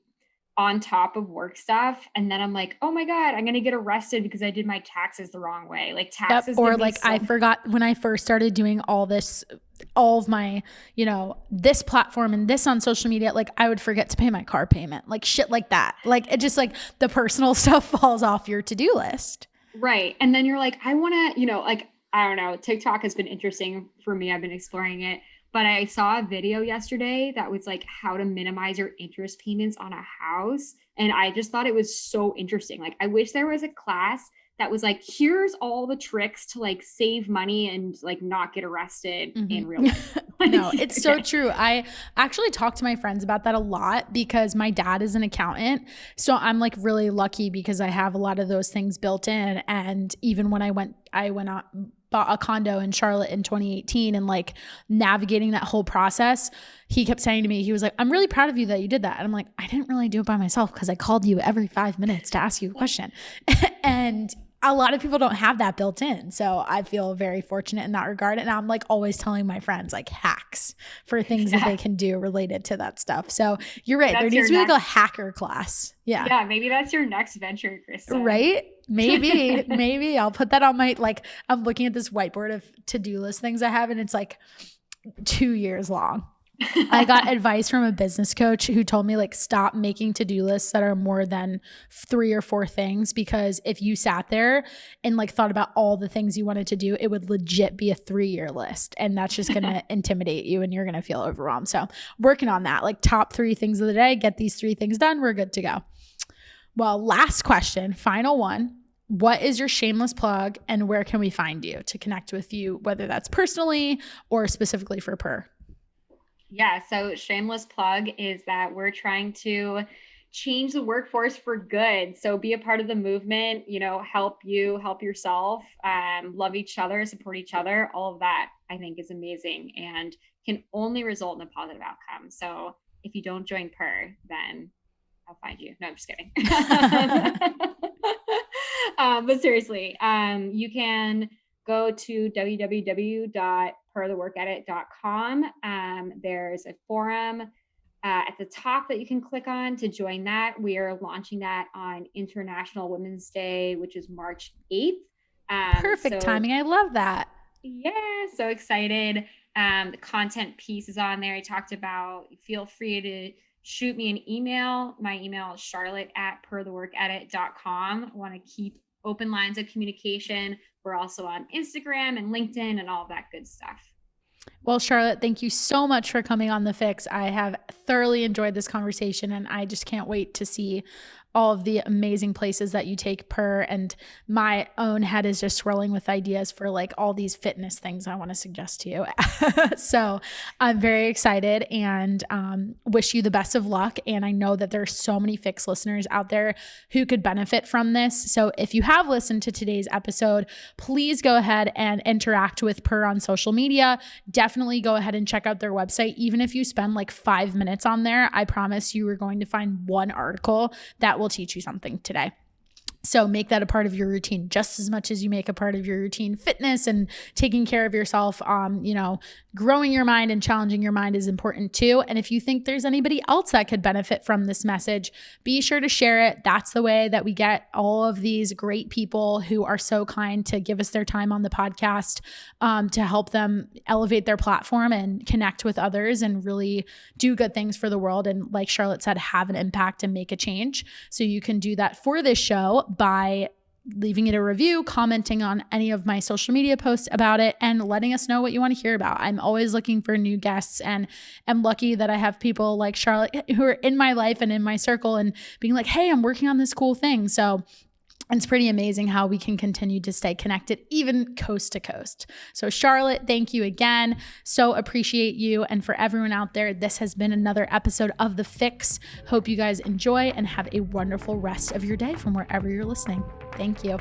on top of work stuff. And then I'm like, oh my God, I'm going to get arrested because I did my taxes the wrong way. Like taxes. Or like I forgot when I first started doing all of my, this platform and this on social media, like I would forget to pay my car payment, like shit like that. Like it just like the personal stuff falls off your to-do list. Right. And then you're like, I want to, like, I don't know, TikTok has been interesting for me. I've been exploring it, but I saw a video yesterday that was like how to minimize your interest payments on a house. And I just thought it was so interesting. Like, I wish there was a class that was like, here's all the tricks to like save money and like not get arrested in real life. No, it's so true. I actually talk to my friends about that a lot because my dad is an accountant. So I'm like really lucky because I have a lot of those things built in. And even when I went out, bought a condo in Charlotte in 2018 and like navigating that whole process, he kept saying to me, he was like, I'm really proud of you that you did that. And I'm like, I didn't really do it by myself because I called you every 5 minutes to ask you a question. And a lot of people don't have that built in. So I feel very fortunate in that regard. And I'm like always telling my friends like hacks for things that they can do related to that stuff. So you're right. There needs to be like a hacker class. Yeah. Yeah. Maybe that's your next venture, Krista. Right? Maybe I'll put that on my, like, I'm looking at this whiteboard of to-do list things I have and it's like 2 years long. I got advice from a business coach who told me like, stop making to-do lists that are more than 3 or 4 things, because if you sat there and like thought about all the things you wanted to do, it would legit be a 3-year list. And that's just going to intimidate you and you're going to feel overwhelmed. So working on that, like top 3 things of the day, get these 3 things done. We're good to go. Well, last question, final one. What is your shameless plug and where can we find you to connect with you, whether that's personally or specifically for PER? Yeah, so shameless plug is that we're trying to change the workforce for good. So be a part of the movement, you know, help yourself, love each other, support each other. All of that I think is amazing and can only result in a positive outcome. So if you don't join PER, then I'll find you. No, I'm just kidding. But seriously, you can go to www.pertheworkedit.com. There's a forum at the top that you can click on to join that. We are launching that on International Women's Day, which is March 8th. Perfect timing. I love that. Yeah, so excited. The content piece is on there. I talked about, feel free to shoot me an email. My email is charlotte@pertheworkedit.com. I want to keep open lines of communication. We're also on Instagram and LinkedIn and all of that good stuff. Well, Charlotte, thank you so much for coming on The Fix. I have thoroughly enjoyed this conversation and I just can't wait to see all of the amazing places that you take PER, and my own head is just swirling with ideas for like all these fitness things I want to suggest to you. So I'm very excited and wish you the best of luck. And I know that there's so many Fix listeners out there who could benefit from this. So if you have listened to today's episode, please go ahead and interact with PER on social media. Definitely go ahead and check out their website. Even if you spend like 5 minutes on there, I promise you are going to find one article that will teach you something today. So make that a part of your routine just as much as you make a part of your routine fitness and taking care of yourself. You know, growing your mind and challenging your mind is important too. And if you think there's anybody else that could benefit from this message, be sure to share it. That's the way that we get all of these great people who are so kind to give us their time on the podcast to help them elevate their platform and connect with others and really do good things for the world. And like Charlotte said, have an impact and make a change. So you can do that for this show by leaving it a review, commenting on any of my social media posts about it, and letting us know what you want to hear about. I'm always looking for new guests, and I'm lucky that I have people like Charlotte who are in my life and in my circle and being like, hey, I'm working on this cool thing. So it's pretty amazing how we can continue to stay connected, even coast to coast. So Charlotte, thank you again. So appreciate you. And for everyone out there, this has been another episode of The Fix. Hope you guys enjoy and have a wonderful rest of your day from wherever you're listening. Thank you.